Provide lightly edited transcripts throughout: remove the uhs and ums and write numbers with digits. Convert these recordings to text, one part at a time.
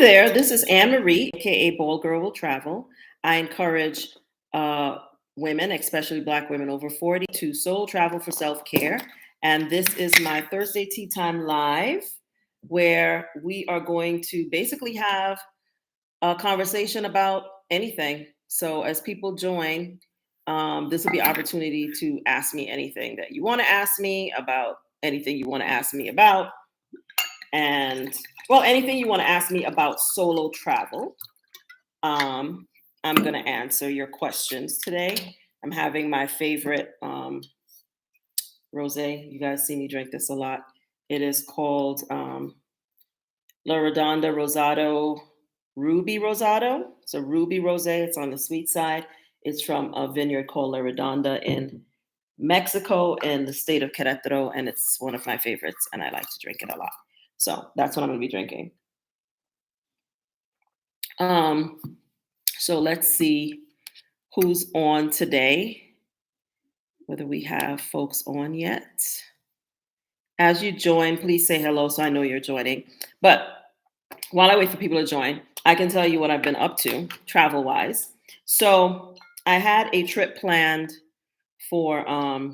there, this is Anne Marie, aka Bold Girl Will Travel. I encourage uh, women, especially Black women over 40, to solo travel for self care. And this is my Thursday Tea Time Live, where we are going to basically have a conversation about anything. So as people join, this will be an opportunity to ask me anything that you want to ask me about, anything you want to ask me about, and well, anything you want to ask me about solo travel. Um, I'm going to answer your questions today. I'm having my favorite rosé. You guys see me drink this a lot. It is called La Redonda Rosado Ruby Rosado. It's a ruby rosé. It's on the sweet side. It's from a vineyard called La Redonda in Mexico in the state of Querétaro, and it's one of my favorites, and I like to drink it a lot. So that's what I'm going to be drinking. Um, so let's see who's on today, whether we have folks on yet. As you join, please say hello so I know you're joining. But while I wait for people to join, I can tell you what I've been up to travel wise. So I had a trip planned for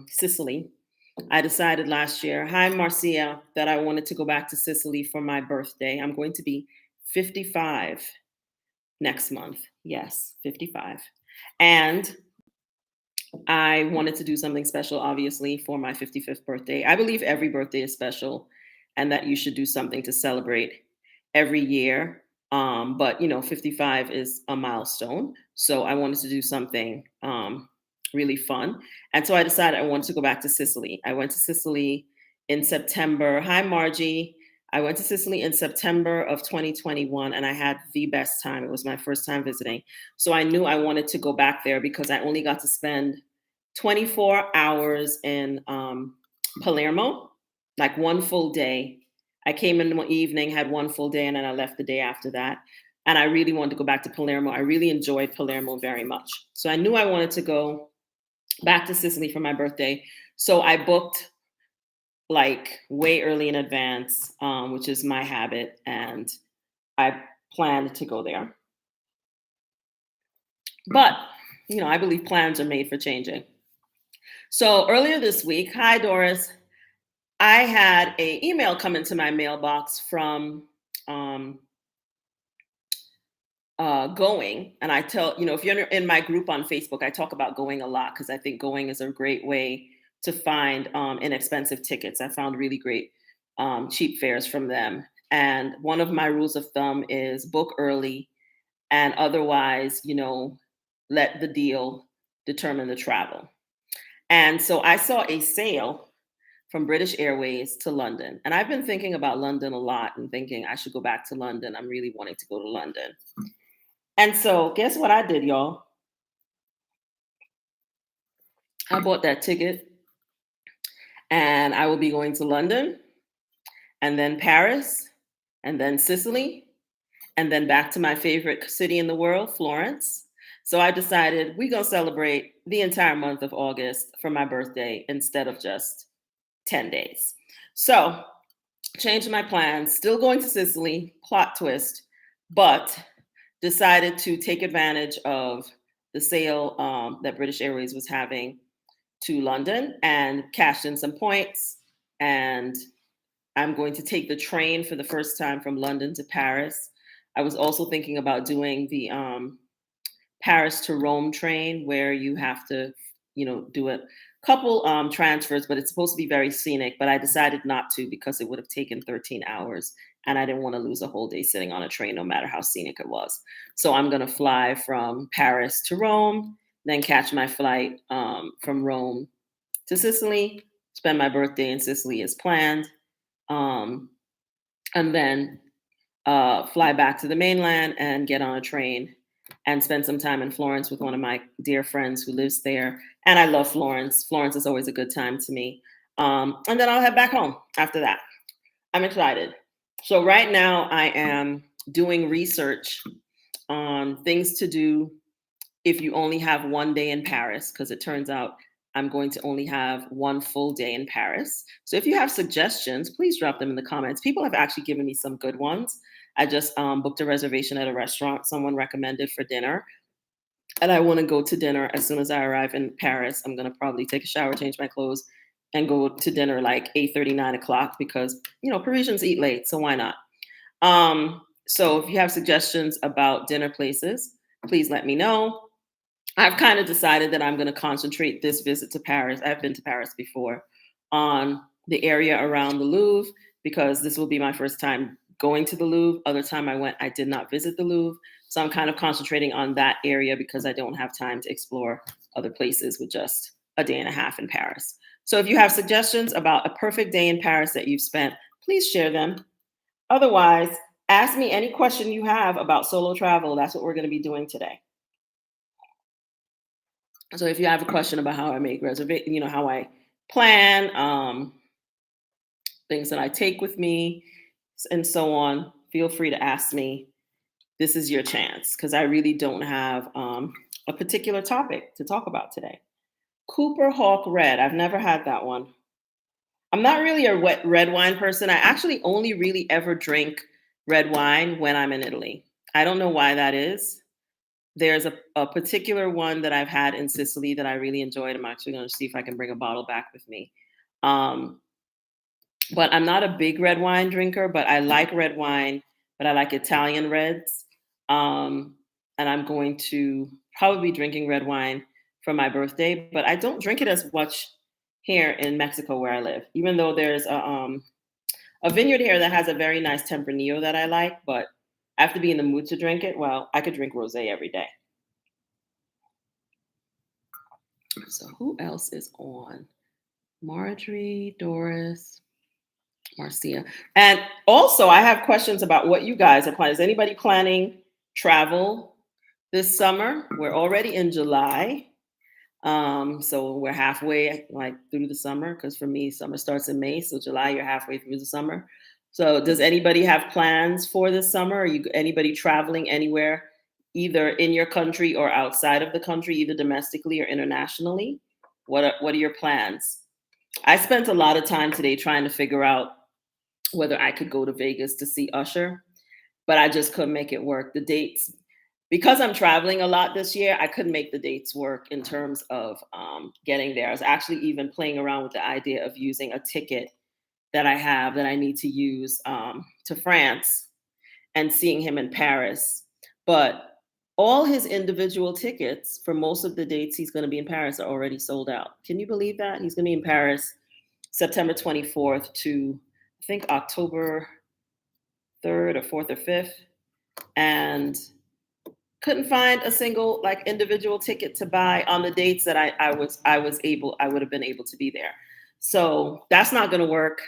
Sicily. I decided last year, hi Marcia, that I wanted to go back to Sicily for my birthday. I'm going to be 55 next month. Yes, 55. And I wanted to do something special, obviously, for my 55th birthday. I believe every birthday is special and that you should do something to celebrate every year. But, 55 is a milestone. So I wanted to do something really fun. And so I decided I wanted to go back to Sicily. I went to Sicily in September. Hi, Margie. I went to Sicily in September of 2021 and I had the best time. It was my first time visiting. So I knew I wanted to go back there because I only got to spend 24 hours in Palermo, like one full day. I came in one evening, had one full day, and then I left the day after that. And I really wanted to go back to Palermo. I really enjoyed Palermo very much. So I knew I wanted to go back to Sicily for my birthday. So I booked like way early in advance, which is my habit, and I planned to go there. But, I believe plans are made for changing. So earlier this week, hi Doris, I had an email come into my mailbox from Going, and I tell if you're in my group on Facebook, I talk about Going a lot because I think Going is a great way to find inexpensive tickets. I found really great cheap fares from them, and one of my rules of thumb is book early, and otherwise, let the deal determine the travel. And so I saw a sale from British Airways to London. And I've been thinking about London a lot and thinking I should go back to London. I'm really wanting to go to London. And so guess what I did, y'all? I bought that ticket and I will be going to London and then Paris and then Sicily and then back to my favorite city in the world, Florence. So I decided we're going to celebrate the entire month of August for my birthday instead of just 10 days. So changed my plans, still going to Sicily, plot twist, but decided to take advantage of the sale that British Airways was having to London and cashed in some points. And I'm going to take the train for the first time from London to Paris. I was also thinking about doing the Paris to Rome train where you have to, do a couple transfers, but it's supposed to be very scenic. But I decided not to because it would have taken 13 hours and I didn't want to lose a whole day sitting on a train, no matter how scenic it was. So I'm going to fly from Paris to Rome, then catch my flight from Rome to Sicily, spend my birthday in Sicily as planned, and then fly back to the mainland and get on a train and spend some time in Florence with one of my dear friends who lives there. And I love Florence. Florence is always a good time to me. And then I'll head back home after that. I'm excited. So right now I am doing research on things to do if you only have one day in Paris, because it turns out I'm going to only have one full day in Paris. So if you have suggestions, please drop them in the comments. People have actually given me some good ones. I just booked a reservation at a restaurant someone recommended for dinner, and I want to go to dinner as soon as I arrive in Paris. I'm going to probably take a shower, change my clothes, and go to dinner like 8:30, 9 o'clock because, Parisians eat late, so why not? So if you have suggestions about dinner places, please let me know. I've kind of decided that I'm going to concentrate this visit to Paris. I've been to Paris before, on the area around the Louvre because this will be my first time going to the Louvre. Other time I went, I did not visit the Louvre. So I'm kind of concentrating on that area because I don't have time to explore other places with just a day and a half in Paris. So if you have suggestions about a perfect day in Paris that you've spent, please share them. Otherwise, ask me any question you have about solo travel. That's what we're going to be doing today. So if you have a question about how I make reservation, how I plan, things that I take with me, and so on, feel free to ask me. This is your chance because I really don't have a particular topic to talk about today. Cooper Hawk Red. I've never had that one. I'm not really a wet red wine person. I actually only really ever drink red wine when I'm in Italy. I don't know why that is. There's a particular one that I've had in Sicily that I really enjoyed. I'm actually going to see if I can bring a bottle back with me. Um, but I'm not a big red wine drinker, but I like red wine, but I like Italian reds. Um, and I'm going to probably be drinking red wine for my birthday, but I don't drink it as much here in Mexico where I live, even though there's a vineyard here that has a very nice Tempranillo that I like, but I have to be in the mood to drink it. Well, I could drink rosé every day. So who else is on? Marjorie, Doris, Marcia. And also I have questions about what you guys are planning. Is anybody planning travel this summer? We're already in July. So we're halfway like through the summer because for me, summer starts in May. So July, you're halfway through the summer. So does anybody have plans for this summer? Are you anybody traveling anywhere, either in your country or outside of the country, either domestically or internationally? What are your plans? I spent a lot of time today trying to figure out whether I could go to Vegas to see Usher, but I just couldn't make it work. The dates, because I'm traveling a lot this year, I couldn't make the dates work in terms of getting there. I was actually even playing around with the idea of using a ticket that I have that I need to use to France and seeing him in Paris. But all his individual tickets for most of the dates he's going to be in Paris are already sold out. Can you believe that? He's going to be in Paris September 24th to, I think, October 3rd or 4th or 5th. And couldn't find a single like individual ticket to buy on the dates that I would have been able to be there. So that's not going to work.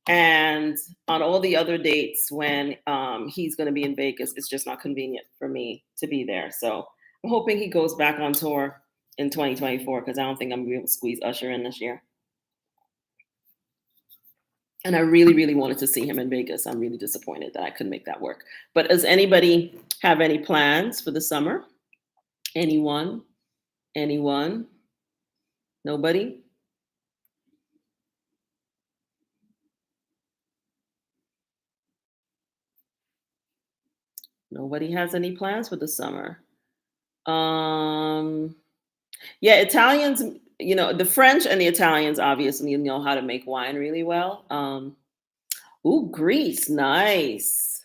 And on all the other dates when he's going to be in Vegas, it's just not convenient for me to be there. So I'm hoping he goes back on tour in 2024 because I don't think I'm going to be able to squeeze Usher in this year. And I really, really wanted to see him in Vegas. I'm really disappointed that I couldn't make that work. But does anybody have any plans for the summer? Anyone? Anyone? Nobody? Nobody has any plans for the summer. Um, yeah, Italians, the French and the Italians obviously know how to make wine really well. Ooh, Greece, nice.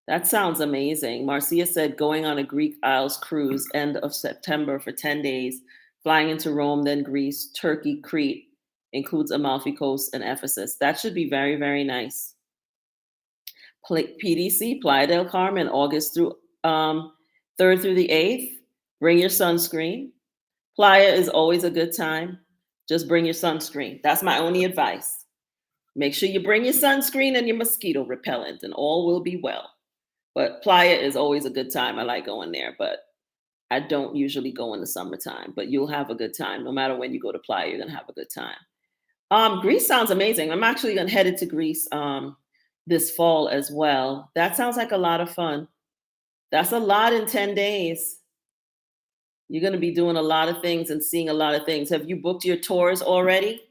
That sounds amazing. Marcia said going on a Greek Isles cruise end of September for 10 days, flying into Rome, then Greece, Turkey, Crete, includes Amalfi Coast and Ephesus. That should be very, very nice. PDC, Playa del Carmen, August through 3rd through the 8th. Bring your sunscreen. Playa is always a good time. Just bring your sunscreen. That's my only advice. Make sure you bring your sunscreen and your mosquito repellent, and all will be well. But Playa is always a good time. I like going there, but I don't usually go in the summertime. But you'll have a good time. No matter when you go to Playa, you're gonna have a good time. Greece sounds amazing. I'm actually gonna headed to Greece this fall as well. That sounds like a lot of fun. That's a lot in 10 days. You're going to be doing a lot of things and seeing a lot of things. Have you booked your tours already?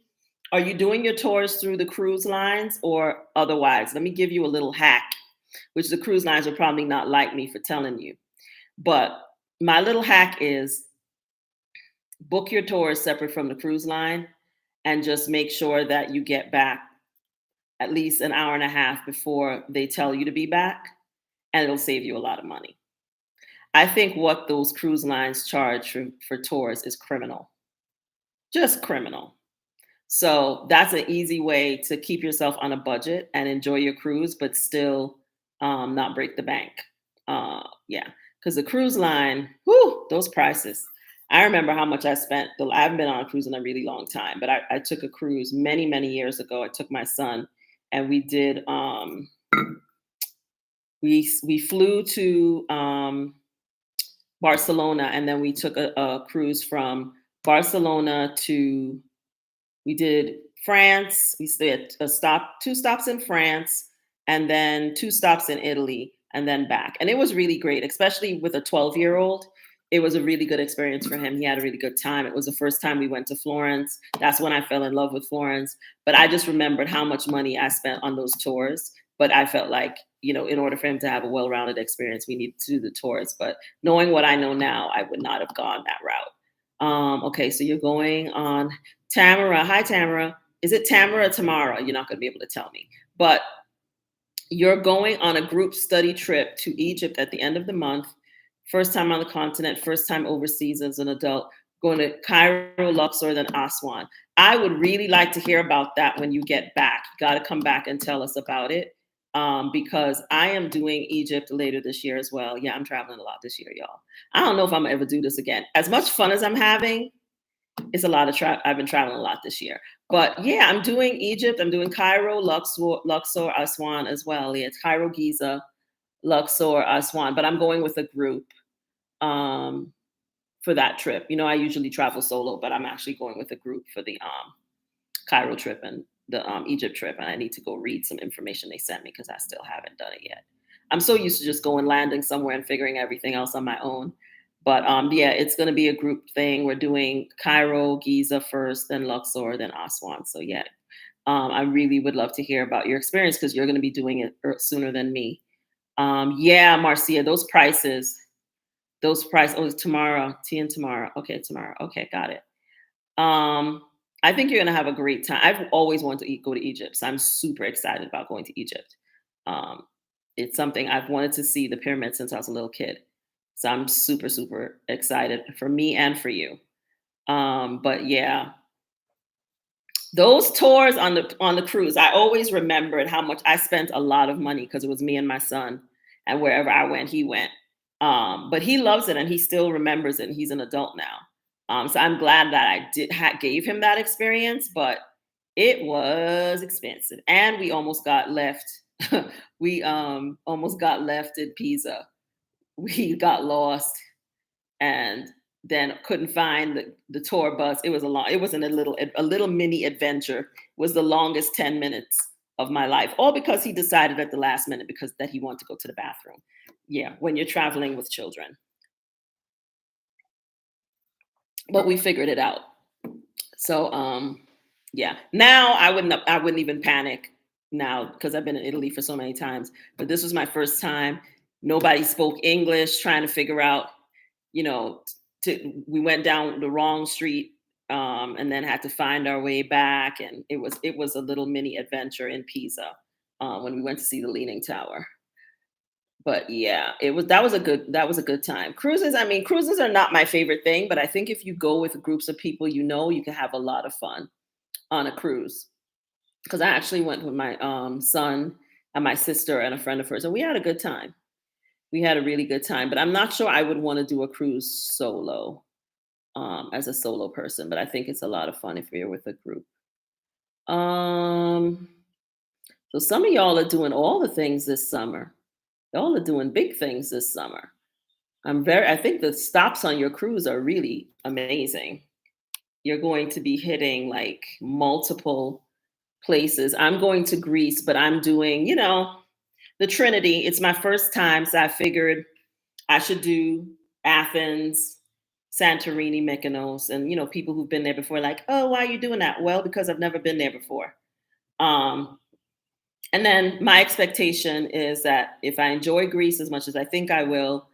Are you doing your tours through the cruise lines or otherwise? Let me give you a little hack, which the cruise lines will probably not like me for telling you. But my little hack is book your tours separate from the cruise line and just make sure that you get back at least an hour and a half before they tell you to be back, and it'll save you a lot of money. I think what those cruise lines charge for tours is criminal, just criminal. So that's an easy way to keep yourself on a budget and enjoy your cruise, but still not break the bank. Yeah, because the cruise line, whoo, those prices. I remember how much I spent. I haven't been on a cruise in a really long time, but I took a cruise many, many years ago. I took my son, and we did. We flew to Barcelona, and then we took a cruise from Barcelona to. We did France. We stayed two stops in France, and then two stops in Italy, and then back. And it was really great, especially with a 12-year-old. It was a really good experience for him. He had a really good time. It was the first time we went to Florence. That's when I fell in love with Florence. But I just remembered how much money I spent on those tours. But I felt like, in order for him to have a well-rounded experience, we needed to do the tours. But knowing what I know now, I would not have gone that route. Okay, so you're going on Tamara. Hi, Tamara. Is it Tamara or Tamara? You're not going to be able to tell me. But you're going on a group study trip to Egypt at the end of the month. First time on the continent, first time overseas as an adult, going to Cairo, Luxor, then Aswan. I would really like to hear about that when you get back. You got to come back and tell us about it because I am doing Egypt later this year as well. Yeah, I'm traveling a lot this year, y'all. I don't know if I'm going to ever do this again. As much fun as I'm having, it's a lot of I've been traveling a lot this year. But yeah, I'm doing Egypt. I'm doing Cairo, Luxor, Aswan as well. Yeah, it's Cairo, Giza, Luxor, Aswan. But I'm going with a group for that trip. I usually travel solo, but I'm actually going with a group for the Cairo trip and the Egypt trip. And I need to go read some information they sent me because I still haven't done it yet. I'm so used to just going landing somewhere and figuring everything else on my own. But yeah, it's going to be a group thing. We're doing Cairo, Giza first, then Luxor, then Aswan. So yeah, I really would love to hear about your experience because you're going to be doing it sooner than me. Yeah, Marcia, those prices. Oh, tomorrow, T and tomorrow. Okay, tomorrow. Okay, got it. I think you're gonna have a great time. I've always wanted to go to Egypt, so I'm super excited about going to Egypt. Um, it's something I've wanted to see the pyramids since I was a little kid. So I'm super, super excited for me and for you. But yeah, those tours on the cruise, I always remembered how much I spent a lot of money because it was me and my son, and wherever I went, he went. But he loves it and he still remembers it. And he's an adult now. So I'm glad that I gave him that experience, but it was expensive, and we almost got left. We almost got left at Pisa. We got lost and then couldn't find the tour bus. It wasn't a little mini adventure. It was the longest 10 minutes of my life, all because he decided at the last minute because that he wanted to go to the bathroom. Yeah, when you're traveling with children. But we figured it out. So yeah. Now I wouldn't even panic now because I've been in Italy for so many times. But this was my first time. Nobody spoke English, trying to figure out, you know, we went down the wrong street and then had to find our way back. And it was a little mini adventure in Pisa when we went to see the Leaning Tower. But yeah, that was a good time. Cruises are not my favorite thing, but I think if you go with groups of people, you can have a lot of fun on a cruise. Because I actually went with my son and my sister and a friend of hers, and we had a good time. We had a really good time, but I'm not sure I would want to do a cruise solo as a solo person. But I think it's a lot of fun if you're with a group. Um, so some of y'all are doing all the things this summer. Y'all are doing big things this summer. I think the stops on your cruise are really amazing. You're going to be hitting like multiple places. I'm going to Greece, but I'm doing, the Trinity. It's my first time, so I figured I should do Athens, Santorini, Mykonos, and people who've been there before, like, oh, why are you doing that? Well, because I've never been there before. Um, and then my expectation is that if I enjoy Greece as much as I think I will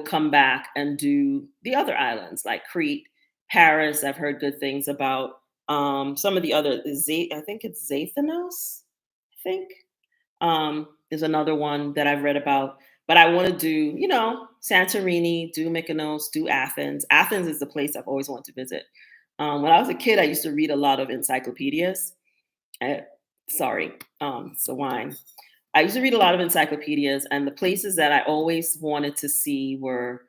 come back and do the other islands like Crete, Paris. I've heard good things about some of the other. I think it's Zathanos. I think is another one that I've read about. But I want to do, Santorini, do Mykonos, do Athens. Athens is the place I've always wanted to visit. When I was a kid, I used to read a lot of encyclopedias. Uh, sorry, it's the wine. I used to read a lot of encyclopedias, and the places that I always wanted to see were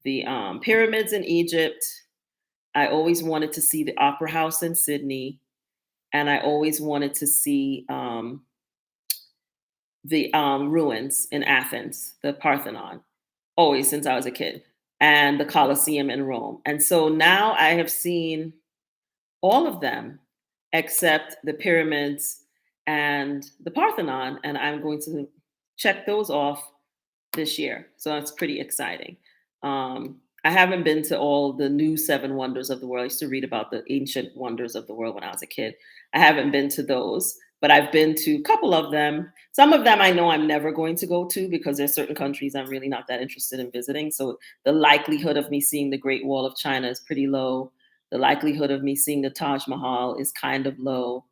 the pyramids in Egypt. I always wanted to see the Opera House in Sydney, and I always wanted to see the ruins in Athens, the Parthenon, always since I was a kid, and the Colosseum in Rome. And so now I have seen all of them except the pyramids and the Parthenon, and I'm going to check those off this year. So that's pretty exciting. I haven't been to all the new seven wonders of the world. I used to read about the ancient wonders of the world when I was a kid. I haven't been to those, but I've been to a couple of them. Some of them I know I'm never going to go to because there's certain countries I'm really not that interested in visiting. So the likelihood of me seeing the Great Wall of China is pretty low. The likelihood of me seeing the Taj Mahal is kind of low.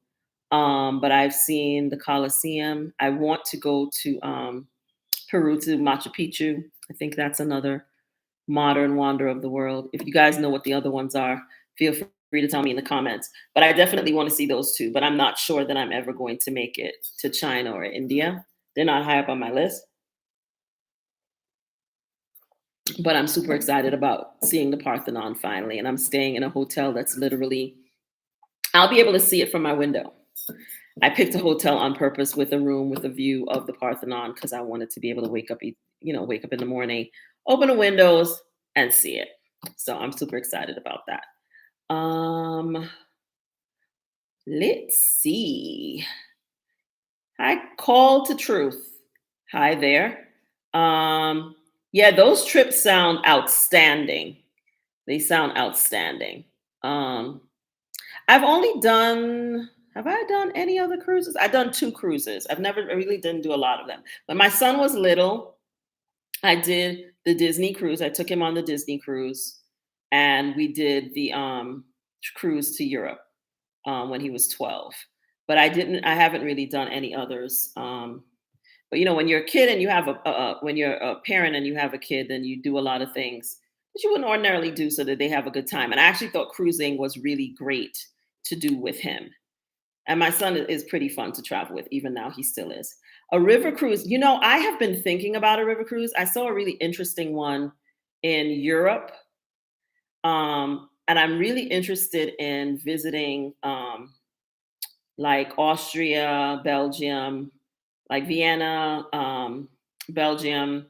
But I've seen the Colosseum. I want to go to Peru to Machu Picchu. I think that's another modern wonder of the world. If you guys know what the other ones are, feel free to tell me in the comments. But I definitely want to see those two. But I'm not sure that I'm ever going to make it to China or India. They're not high up on my list. But I'm super excited about seeing the Parthenon finally. And I'm staying in a hotel that's literally, I'll be able to see it from my window. I picked a hotel on purpose with a room with a view of the Parthenon because I wanted to be able to wake up in the morning, open the windows, and see it. So I'm super excited about that. Let's see. Hi, Call to Truth. Hi there. Um, yeah, those trips sound outstanding. They sound outstanding. Um, I've only done. Have I done any other cruises? I've done two cruises. I really didn't do a lot of them. When my son was little, I did the Disney cruise. I took him on the Disney cruise, and we did the cruise to Europe when he was 12. But I haven't really done any others. But when you're a kid and you have when you're a parent and you have a kid, then you do a lot of things that you wouldn't ordinarily do so that they have a good time. And I actually thought cruising was really great to do with him. And my son is pretty fun to travel with, even now he still is. A river cruise, I have been thinking about a river cruise. I saw a really interesting one in Europe. And I'm really interested in visiting like Austria, Belgium, like Vienna, Belgium,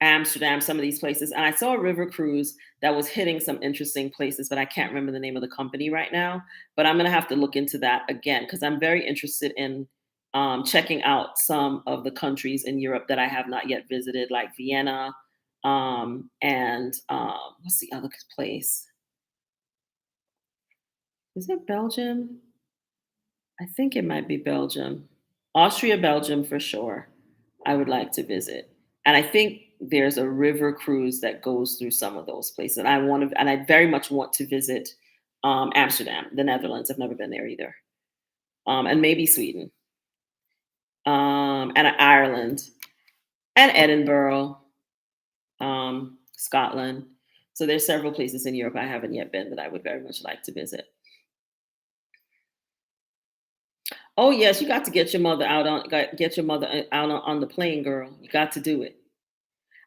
Amsterdam, some of these places. And I saw a river cruise that was hitting some interesting places, but I can't remember the name of the company right now. But I'm going to have to look into that again because I'm very interested in checking out some of the countries in Europe that I have not yet visited, like Vienna. And what's the other place? Is it Belgium? I think it might be Belgium. Austria, Belgium for sure. I would like to visit. And I think there's a river cruise that goes through some of those places. And I very much want to visit Amsterdam, the Netherlands. I've never been there either. And maybe Sweden. And Ireland and Edinburgh, Scotland. So there's several places in Europe I haven't yet been that I would very much like to visit. Oh yes, you got to get your mother out on the plane, girl. You got to do it.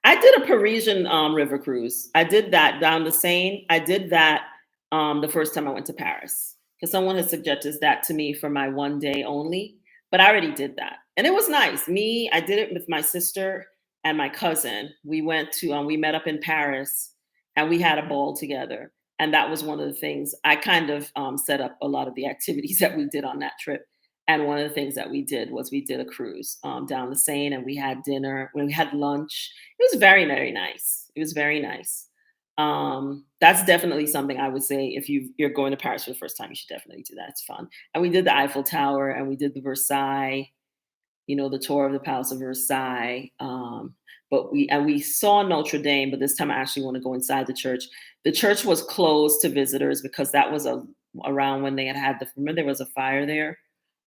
I did a Parisian river cruise. I did that down the Seine. I did that the first time I went to Paris because someone had suggested that to me for my one day only. But I already did that, and it was nice. I did it with my sister and my cousin. We met up in Paris, and we had a ball together. And that was one of the things I kind of set up a lot of the activities that we did on that trip. And one of the things that we did was we did a cruise down the Seine, and we had dinner. When we had lunch, it was very, very nice. It was very nice. That's definitely something I would say if you're going to Paris for the first time, you should definitely do that. It's fun. And we did the Eiffel Tower and we did the Versailles, the tour of the Palace of Versailles. But we saw Notre Dame, but this time I actually want to go inside the church. The church was closed to visitors because that was around when they had remember there was a fire there,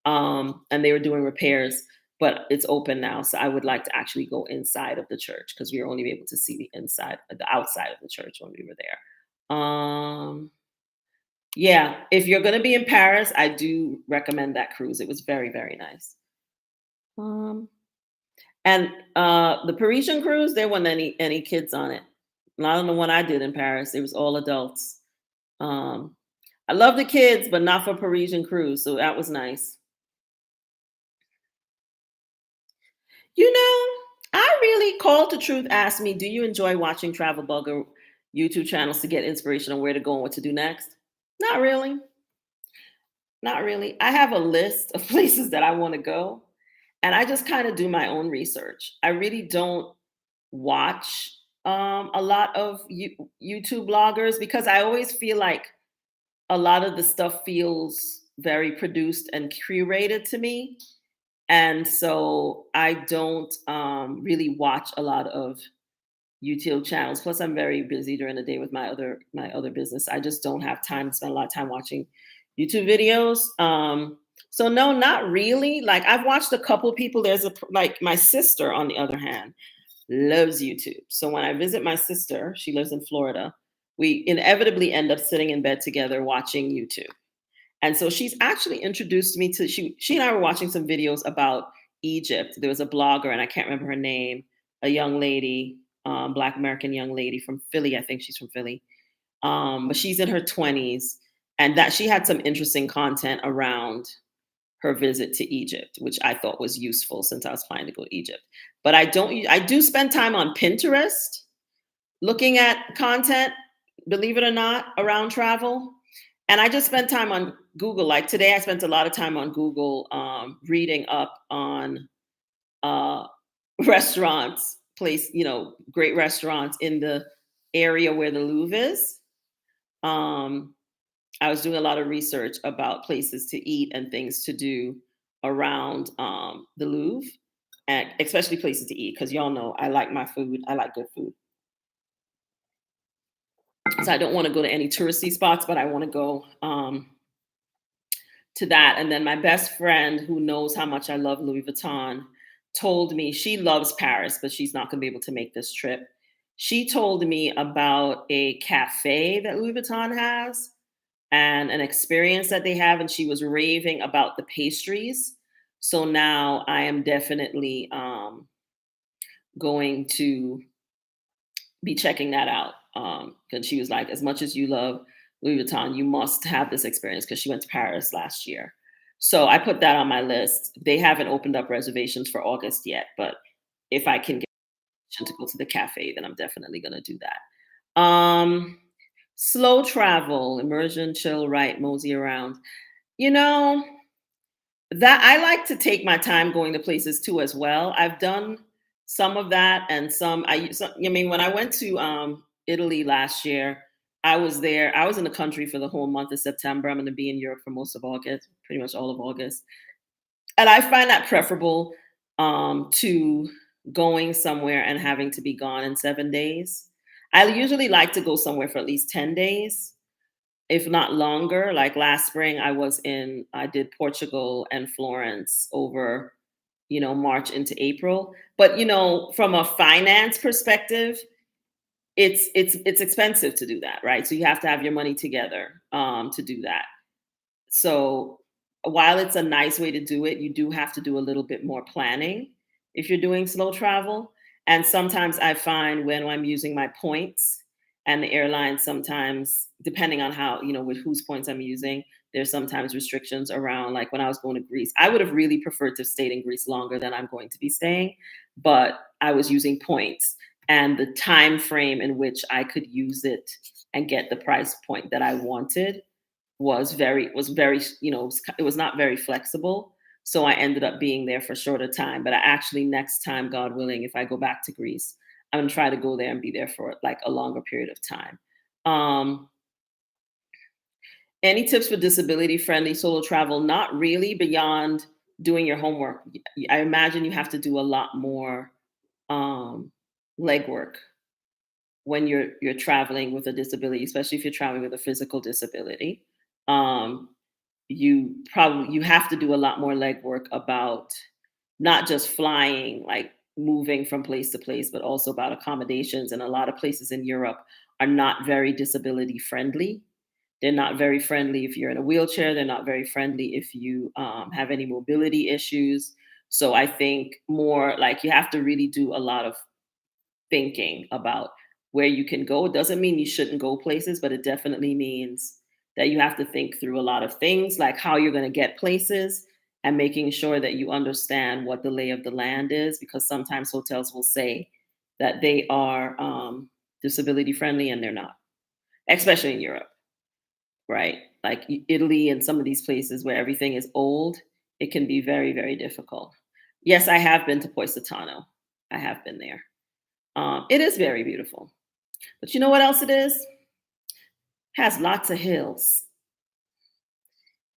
and they were doing repairs. But it's open now, so I would like to actually go inside of the church because we were only able to see the outside of the church when we were there. Yeah, if you're going to be in Paris, I do recommend that cruise. It was very, very nice. Um, and the Parisian cruise, there weren't any kids on it. Not on the one I did in Paris. It was all adults. Um, I love the kids, but not for Parisian cruise. So that was nice. I really called to truth asked me, do you enjoy watching travel blogger YouTube channels to get inspiration on where to go and what to do next? Not really. Not really. I have a list of places that I want to go, and I just kind of do my own research. I really don't watch a lot of YouTube bloggers because I always feel like a lot of the stuff feels very produced and curated to me. And so I don't really watch a lot of YouTube channels. Plus, I'm very busy during the day with my other business. I just don't have time to spend a lot of time watching YouTube videos. So no, not really. Like I've watched a couple people. Like my sister, on the other hand, loves YouTube. So when I visit my sister, she lives in Florida. We inevitably end up sitting in bed together watching YouTube. And so she's actually introduced me to she and I were watching some videos about Egypt. There was a blogger, and I can't remember her name, a young lady, Black American young lady from Philly. I think she's from Philly. But she's in her 20s, and that she had some interesting content around her visit to Egypt, which I thought was useful since I was planning to go to Egypt. But I do spend time on Pinterest looking at content, believe it or not, around travel. And I just spent time on Google. Like today, I spent a lot of time on Google reading up on uh, restaurants, great restaurants in the area where the Louvre is. Um, I was doing a lot of research about places to eat and things to do around the Louvre, and especially places to eat because y'all know I like my food. I like good food. So I don't want to go to any touristy spots, but I want to go to that. And then my best friend, who knows how much I love Louis Vuitton, told me she loves Paris, but she's not going to be able to make this trip. She told me about a cafe that Louis Vuitton has and an experience that they have, and she was raving about the pastries. So now I am definitely going to be checking that out. Because she was like, as much as you love Louis Vuitton, you must have this experience because she went to Paris last year. So I put that on my list. They haven't opened up reservations for August yet, but if I can get permission to go to the cafe, then I'm definitely going to do that. Slow travel, immersion, chill, right, mosey around. You know, that I like to take my time going to places too as well. I've done some of that and I mean when I went to Italy last year, I was there. I was in the country for the whole month of September. I'm going to be in Europe for most of August, pretty much all of August. And I find that preferable to going somewhere and having to be gone in 7 days. I usually like to go somewhere for at least 10 days, if not longer. Like last spring, I did Portugal and Florence over, March into April. But, from a finance perspective, it's expensive to do that, right? So you have to have your money together to do that. So while it's a nice way to do it, you do have to do a little bit more planning if you're doing slow travel. And sometimes I find when I'm using my points and the airline, sometimes depending on how, with whose points I'm using, there's sometimes restrictions around, like when I was going to Greece. I would have really preferred to have stayed in Greece longer than I'm going to be staying, but I was using points, and the time frame in which I could use it and get the price point that I wanted was very, it was not very flexible. So I ended up being there for a shorter time. But I actually, next time, God willing, if I go back to Greece, I'm gonna try to go there and be there for like a longer period of time. Um, any tips for disability friendly solo travel? Not really, beyond doing your homework. I imagine you have to do a lot more um, legwork when you're traveling with a disability, especially if you're traveling with a physical disability. Um, you have to do a lot more legwork about not just flying, like moving from place to place, but also about accommodations. And a lot of places in Europe are not very disability friendly. They're not very friendly if you're in a wheelchair. They're not very friendly if you have any mobility issues. So I think more like you have to really do a lot of thinking about where you can go. It doesn't mean you shouldn't go places, but it definitely means that you have to think through a lot of things, like how you're going to get places and making sure that you understand what the lay of the land is, because sometimes hotels will say that they are disability friendly and they're not, especially in Europe, right? Like Italy and some of these places where everything is old, it can be very, very difficult. Yes, I have been to Positano. I have been there. It is very beautiful. But you know what else it is? Has lots of hills.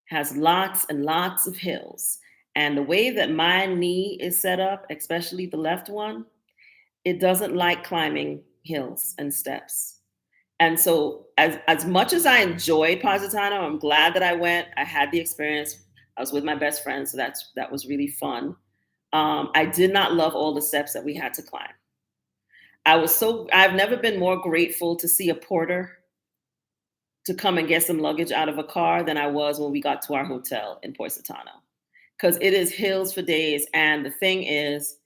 Has lots and lots of hills. And the way that my knee is set up, especially the left one, it doesn't like climbing hills and steps. And so as much as I enjoyed Positano, I'm glad that I went. I had the experience. I was with my best friend, so that was really fun. I did not love all the steps that we had to climb. I've never been more grateful to see a porter to come and get some luggage out of a car than I was when we got to our hotel in Positano. Because it is hills for days. And the thing is,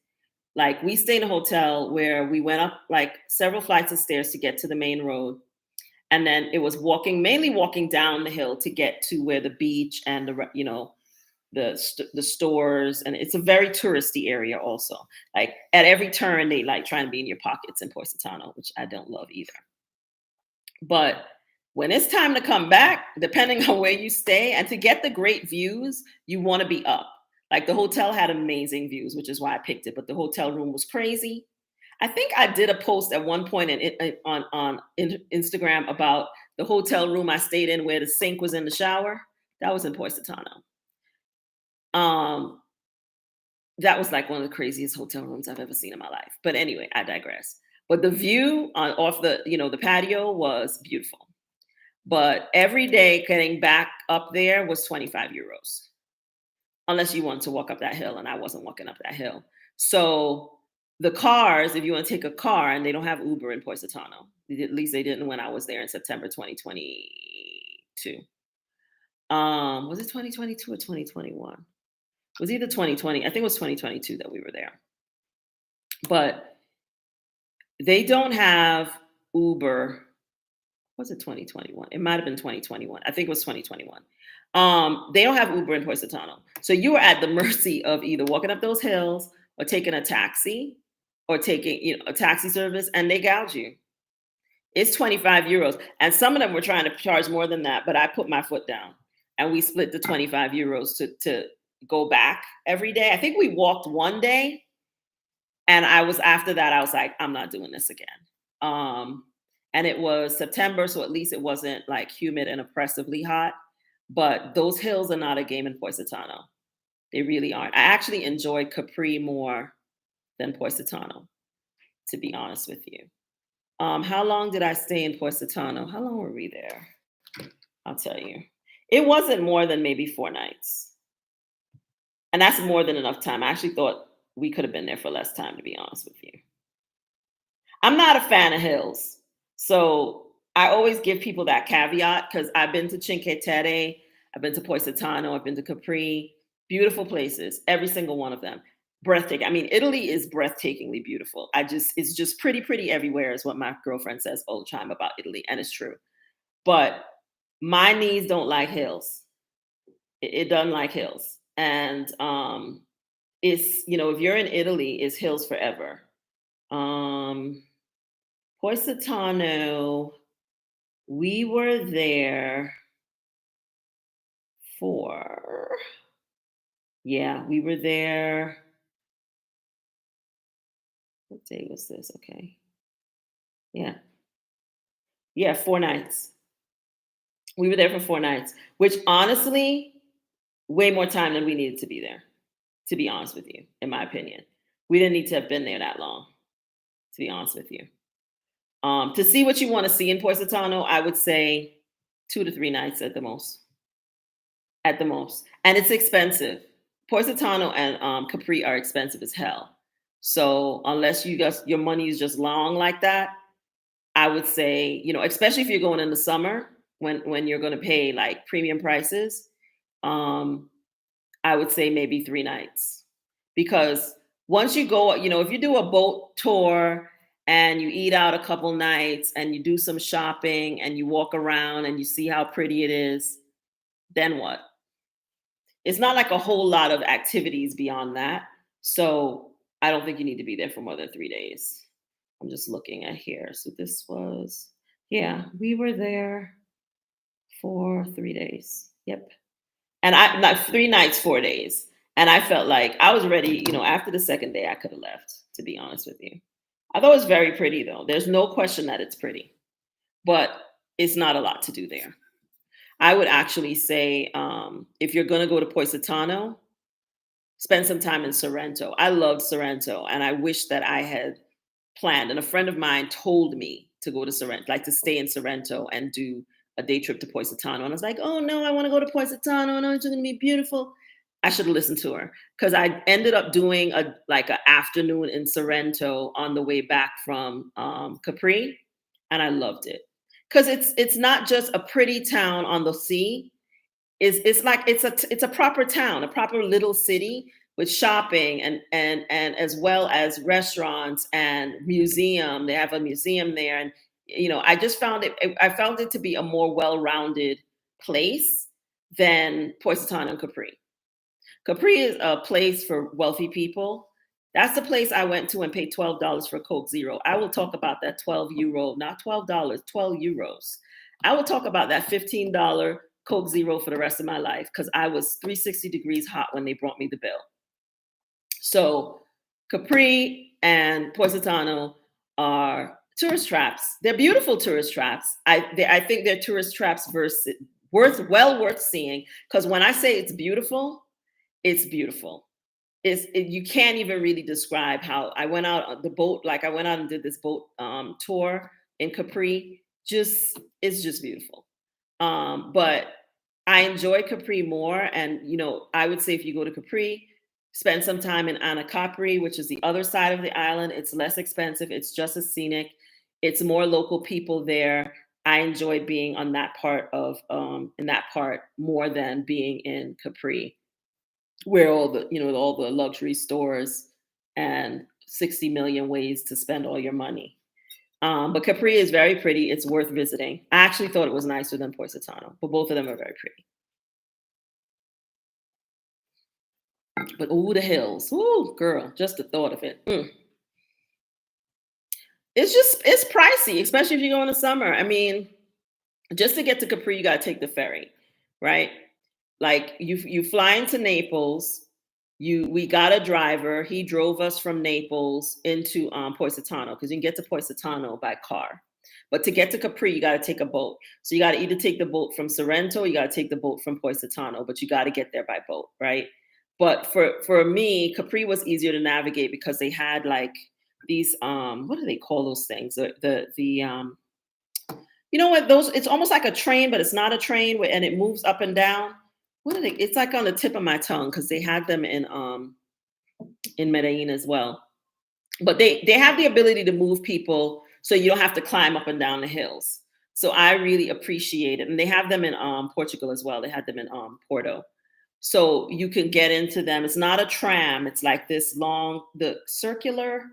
like, we stayed in a hotel where we went up like several flights of stairs to get to the main road. And then it was mainly walking down the hill to get to where the beach and the stores, and it's a very touristy area also. Like at every turn, they like try and be in your pockets in Positano, which I don't love either. But when it's time to come back, depending on where you stay, and to get the great views, you want to be up. Like the hotel had amazing views, which is why I picked it. But the hotel room was crazy. I think I did a post at one point on Instagram about the hotel room I stayed in where the sink was in the shower. That was in Positano. Um, that was like one of the craziest hotel rooms I've ever seen in my life. But anyway, I digress. But the view off the patio was beautiful. But every day getting back up there was 25 euros, unless you want to walk up that hill. And I wasn't walking up that hill. So the cars, if you want to take a car, and they don't have Uber in Positano, at least they didn't when I was there in September 2022. Was it 2022 or 2021? It was either 2020. I think it was 2022 that we were there. But they don't have Uber. Was it 2021? It might have been 2021. I think it was 2021. They don't have Uber in Positano. So you are at the mercy of either walking up those hills or taking a taxi or taking, a taxi service, and they gouge you. It's 25 euros. And some of them were trying to charge more than that, but I put my foot down and we split the 25 euros to go back every day. I think we walked one day, and after that, I was like, I'm not doing this again. Um, and it was September, so at least it wasn't like humid and oppressively hot. But those hills are not a game in Positano. They really aren't. I actually enjoyed Capri more than Positano, to be honest with you. How long did I stay in Positano? How long were we there? I'll tell you. It wasn't more than maybe 4 nights. And that's more than enough time. I actually thought we could have been there for less time, to be honest with you. I'm not a fan of hills. So I always give people that caveat, because I've been to Cinque Terre, I've been to Positano, I've been to Capri, beautiful places, every single one of them. Breathtaking. I mean, Italy is breathtakingly beautiful. It's just pretty, pretty everywhere, is what my girlfriend says all the time about Italy. And it's true. But my knees don't like hills. It doesn't like hills. And if you're in Italy, it's hills forever. Um, Positano, we were there for, yeah, we were there. What day was this? Okay. Yeah. Yeah, 4 nights. We were there for 4 nights, which honestly, way more time than we needed to be there, to be honest with you, in my opinion. We didn't need to have been there that long, to be honest with you. To see what you want to see in Positano, I would say 2 to 3 nights at the most. At the most. And it's expensive. Positano and Capri are expensive as hell. So unless you guys your money is just long like that, I would say, especially if you're going in the summer when you're going to pay like premium prices, um, I would say maybe 3 nights. Because once you go, if you do a boat tour and you eat out a couple nights and you do some shopping and you walk around and you see how pretty it is, then what? It's not like a whole lot of activities beyond that. So I don't think you need to be there for more than 3 days. I'm just looking at here. So this was, yeah, we were there for 3 days. Yep. And I like 3 nights, 4 days. And I felt like I was ready, after the second day, I could have left, to be honest with you. I thought it was very pretty though. There's no question that it's pretty, but it's not a lot to do there. I would actually say if you're going to go to Positano, spend some time in Sorrento. I loved Sorrento, and I wish that I had planned. And a friend of mine told me to go to Sorrento, like to stay in Sorrento and do a day trip to Positano. And I was like, oh no, I want to go to Positano. No, it's going to be beautiful. I should have listened to her because I ended up doing a like an afternoon in Sorrento on the way back from Capri, and I loved it because it's not just a pretty town on the sea. It's like it's a proper town, a proper little city with shopping and as well as restaurants and museum. They have a museum there, and I just I found it to be a more well-rounded place than Positano and Capri. Capri is a place for wealthy people. That's the place I went to and paid $12 for Coke Zero. I will talk about that 12 euro, not $12, 12 euros. I will talk about that $15 Coke Zero for the rest of my life because I was 360 degrees hot when they brought me the bill. So Capri and Positano are tourist traps. They're beautiful tourist traps. I think they're tourist traps worth seeing because when I say it's beautiful, it's beautiful. You can't even really describe how I went out on the boat. Like I went out and did this boat tour in Capri. It's just beautiful. But I enjoy Capri more. And I would say if you go to Capri, spend some time in Anacapri, which is the other side of the island. It's less expensive. It's just as scenic. It's more local people there. I enjoyed being on that part of in that part more than being in Capri where all the luxury stores and 60 million ways to spend all your money. But Capri is very pretty. It's worth visiting. I actually thought it was nicer than Positano, but both of them are very pretty. But ooh, the hills. Ooh, girl, just the thought of it. It's pricey, especially if you go in the summer. I mean, just to get to Capri, you gotta take the ferry, right? Like you fly into Naples. We got a driver. He drove us from Naples into Positano because you can get to Positano by car. But to get to Capri, you got to take a boat. So you got to either take the boat from Sorrento, you got to take the boat from Positano, but you got to get there by boat, right? But for me, Capri was easier to navigate because they had like these what do they call those things? The you know what those it's almost like a train, but it's not a train and it moves up and down. What are they? It's like on the tip of my tongue because they had them in Medellin as well. But they have the ability to move people so you don't have to climb up and down the hills. So I really appreciate it. And they have them in Portugal as well. They had them in Porto. So you can get into them. It's not a tram. It's like this long, the circular.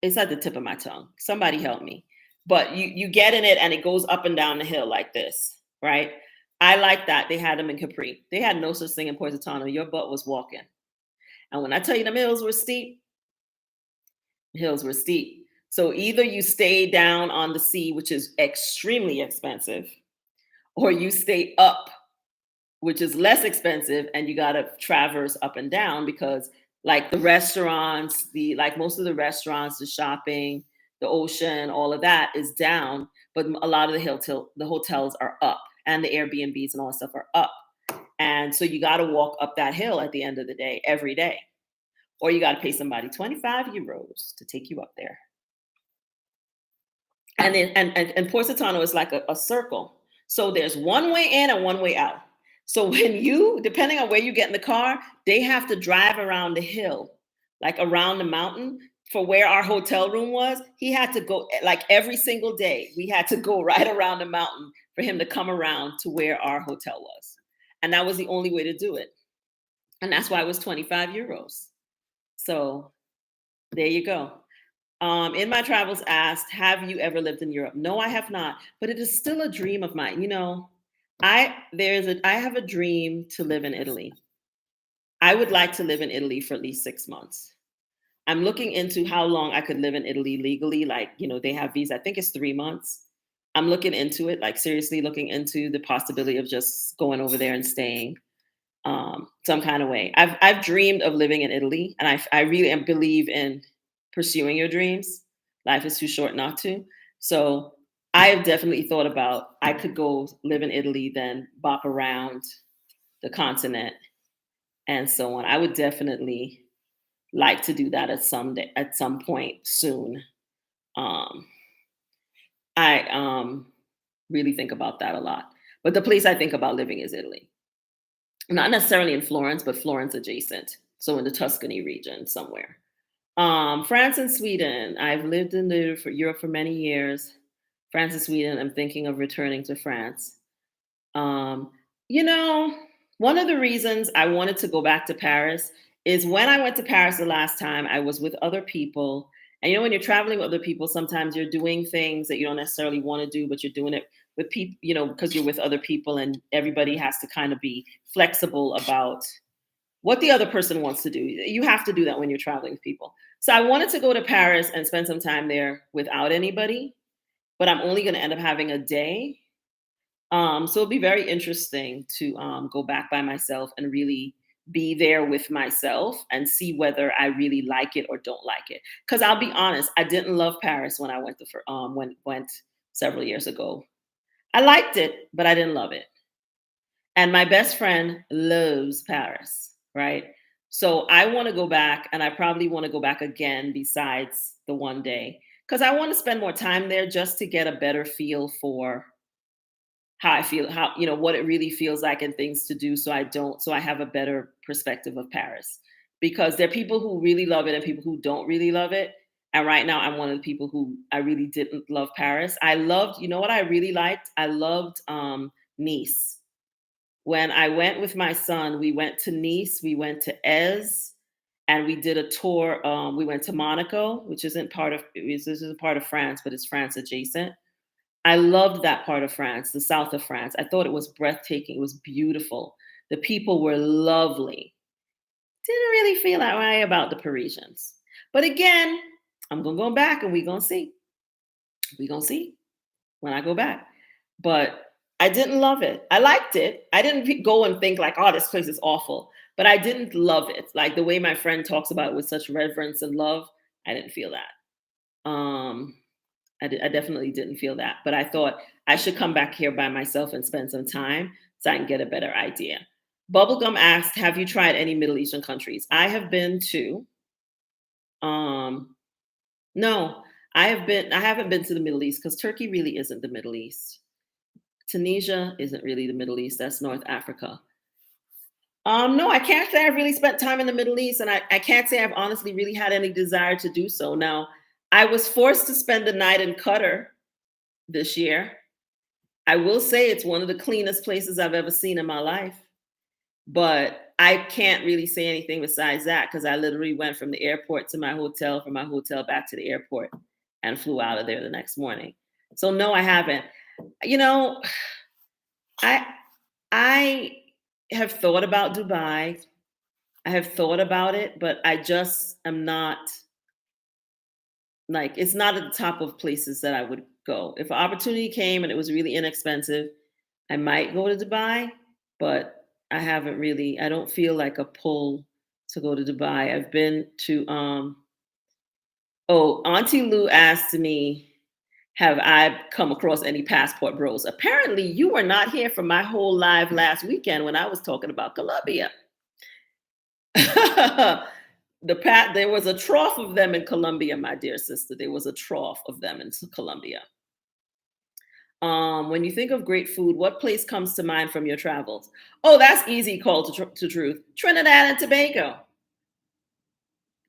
It's at the tip of my tongue. Somebody help me. But you get in it and it goes up and down the hill like this, right? I like that. They had them in Capri. They had no such thing in Positano. Your butt was walking. And when I tell you the hills were steep, the hills were steep. So either you stay down on the sea, which is extremely expensive, or you stay up, which is less expensive, and you got to traverse up and down because Like the restaurants, like most of the restaurants, the shopping, the ocean, all of that is down, but a lot of the hotels are up, and the Airbnbs and all that stuff are up. And so you got to walk up that hill at the end of the day every day, or you got to pay somebody 25 euros to take you up there. And then and Positano is like a circle. So there's one way in and one way out. So when you, depending on where you get in the car, they have to drive around the hill, like around the mountain. For where our hotel room was, he had to go like every single day. We had to go right around the mountain for him to come around to where our hotel was. And that was the only way to do it. And that's why it was 25 euros. So there you go. In my travels asked, have you ever lived in Europe? No, I have not, but it is still a dream of mine. I have a dream to live in Italy. I would like to live in Italy for at least 6 months. I'm looking into how long I could live in Italy legally. Like, they have visa. I think it's 3 months. I'm looking into it, like seriously looking into the possibility of just going over there and staying some kind of way. I've dreamed of living in Italy, and I really believe in pursuing your dreams. Life is too short not to. So I have definitely thought about I could go live in Italy, then bop around the continent and so on. I would definitely like to do that at some point soon. Um, I really think about that a lot. But the place I think about living is Italy. Not necessarily in Florence, but Florence adjacent. So in the Tuscany region somewhere. France and Sweden. I've lived in Europe for many years. France and Sweden. I'm thinking of returning to France. Um, you know, One of the reasons I wanted to go back to Paris is when I went to Paris the last time, I was with other people. And when you're traveling with other people, sometimes you're doing things that you don't necessarily want to do, but you're doing it with people, because you're with other people and everybody has to kind of be flexible about what the other person wants to do. You have to do that when you're traveling with people. So I wanted to go to Paris and spend some time there without anybody, but I'm only going to end up having a day. So it'll be very interesting to go back by myself and really be there with myself and see whether I really like it or don't like it. Because I'll be honest, I didn't love Paris when I went several years ago. I liked it, but I didn't love it. And my best friend loves Paris, right? So I want to go back, and I probably want to go back again besides the one day because I want to spend more time there just to get a better feel for how I feel, what it really feels like and things to do so I have a better perspective of Paris. Because there are people who really love it and people who don't really love it. And right now I'm one of the people who I really didn't love Paris. I loved, what I really liked? I loved Nice. When I went with my son, we went to Nice, we went to Ez, and we did a tour. We went to Monaco, which this isn't part of France, but it's France adjacent. I loved that part of France, the south of France. I thought it was breathtaking. It was beautiful. The people were lovely. Didn't really feel that way about the Parisians. But again, I'm gonna go back and we're gonna see. We're gonna see when I go back. But I didn't love it. I liked it. I didn't go and think like, oh, this place is awful. But I didn't love it. Like the way my friend talks about it with such reverence and love, I didn't feel that. Um, I definitely didn't feel that. But I thought I should come back here by myself and spend some time so I can get a better idea. Bubblegum asked, have you tried any Middle Eastern countries? I have been to, um, no, I haven't been to the Middle East because Turkey really isn't the Middle East. Tunisia isn't really the Middle East. That's North Africa. No, I can't say I've really spent time in the Middle East, and I can't say I've honestly really had any desire to do so. Now, I was forced to spend the night in Qatar this year. I will say it's one of the cleanest places I've ever seen in my life, but I can't really say anything besides that because I literally went from the airport to my hotel, from my hotel back to the airport, and flew out of there the next morning. So no, I haven't. You know, I I have thought about Dubai. I have thought about it, but I just am not like it's not at the top of places that I would go. If an opportunity came and it was really inexpensive, I might go to Dubai, but I don't feel like a pull to go to Dubai. I've been to oh, Auntie Lou asked me, have I come across any passport bros? Apparently, you were not here for my whole live last weekend when I was talking about Colombia. There was a trough of them in Colombia, my dear sister. There was a trough of them in Colombia. When you think of great food, what place comes to mind from your travels? Oh, that's easy call to truth. Trinidad and Tobago.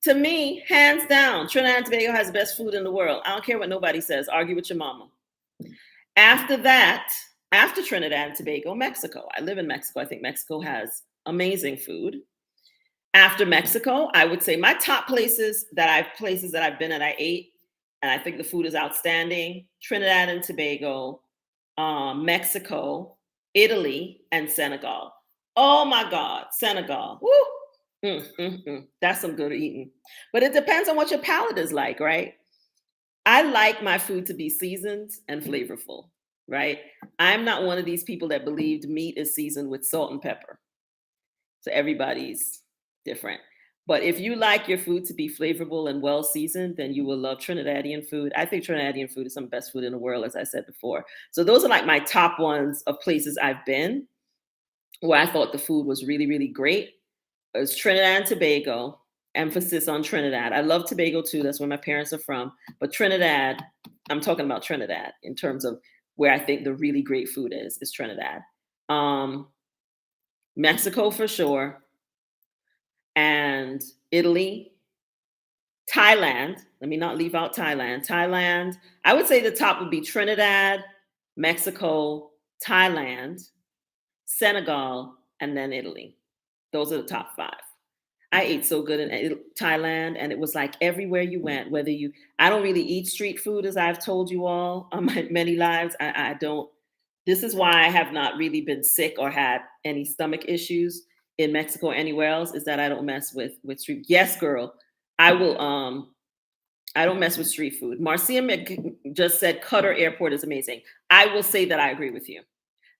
To me, hands down, Trinidad and Tobago has the best food in the world. I don't care what nobody says. Argue with your mama. After that, after Trinidad and Tobago, Mexico. I live in Mexico. I think Mexico has amazing food. After Mexico, I would say my top places that I've been and I ate, and I think the food is outstanding. Trinidad and Tobago, Mexico, Italy, and Senegal. Oh my God, Senegal. Woo! That's some good eating. But it depends on what your palate is like, right? I like my food to be seasoned and flavorful, right? I'm not one of these people that believed meat is seasoned with salt and pepper. So everybody's different. But if you like your food to be flavorful and well seasoned, then you will love Trinidadian food. I think Trinidadian food is some of the best food in the world, as I said before. So those are like my top ones of places I've been where I thought the food was really, really great. It was Trinidad and Tobago, emphasis on Trinidad. I love Tobago too. That's where my parents are from. But Trinidad, I'm talking about Trinidad in terms of where I think the really great food is Trinidad. Mexico for sure, and Italy, Thailand. Let me not leave out Thailand. Thailand, I would say the top would be Trinidad, Mexico, Thailand, Senegal, and then Italy. Those are the top five. I ate so good in Thailand, and it was like everywhere you went, I don't really eat street food, as I've told you all on my many lives. I don't. This is why I have not really been sick or had any stomach issues in Mexico or anywhere else, is that I don't mess with street. Yes, girl, I will. I don't mess with street food. Marcia just said Qatar Airport is amazing. I will say that I agree with you.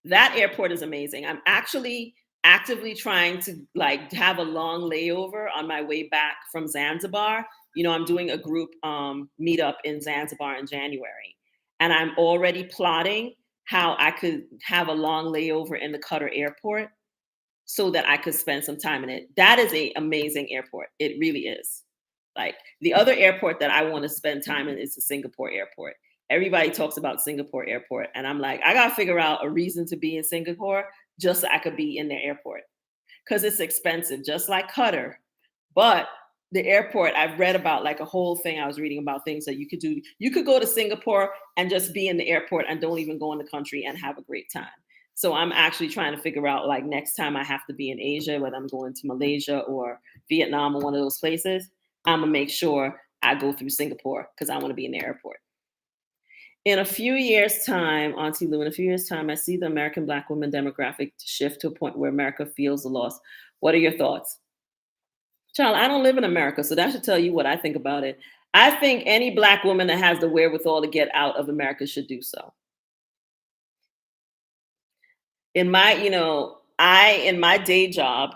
That airport is amazing. I'm actually actively trying to like have a long layover on my way back from Zanzibar. You know, I'm doing a group meetup in Zanzibar in January, and I'm already plotting how I could have a long layover in the Qatar airport so that I could spend some time in it. That is an amazing airport. It really is. Like the other airport that I want to spend time in is the Singapore airport. Everybody talks about Singapore airport, and I'm like, I gotta figure out a reason to be in Singapore just so I could be in their airport because it's expensive, just like Qatar. But the airport, I've read about like a whole thing. I was reading about things that you could do. You could go to Singapore and just be in the airport and don't even go in the country and have a great time. So I'm actually trying to figure out like next time I have to be in Asia, whether I'm going to Malaysia or Vietnam or one of those places, I'm gonna make sure I go through Singapore because I want to be in the airport. In a few years' time, Auntie Lou, in a few years' time, I see the American Black woman demographic shift to a point where America feels the loss. What are your thoughts? Child, I don't live in America, so that should tell you what I think about it. I think any Black woman that has the wherewithal to get out of America should do so. In my, in my day job,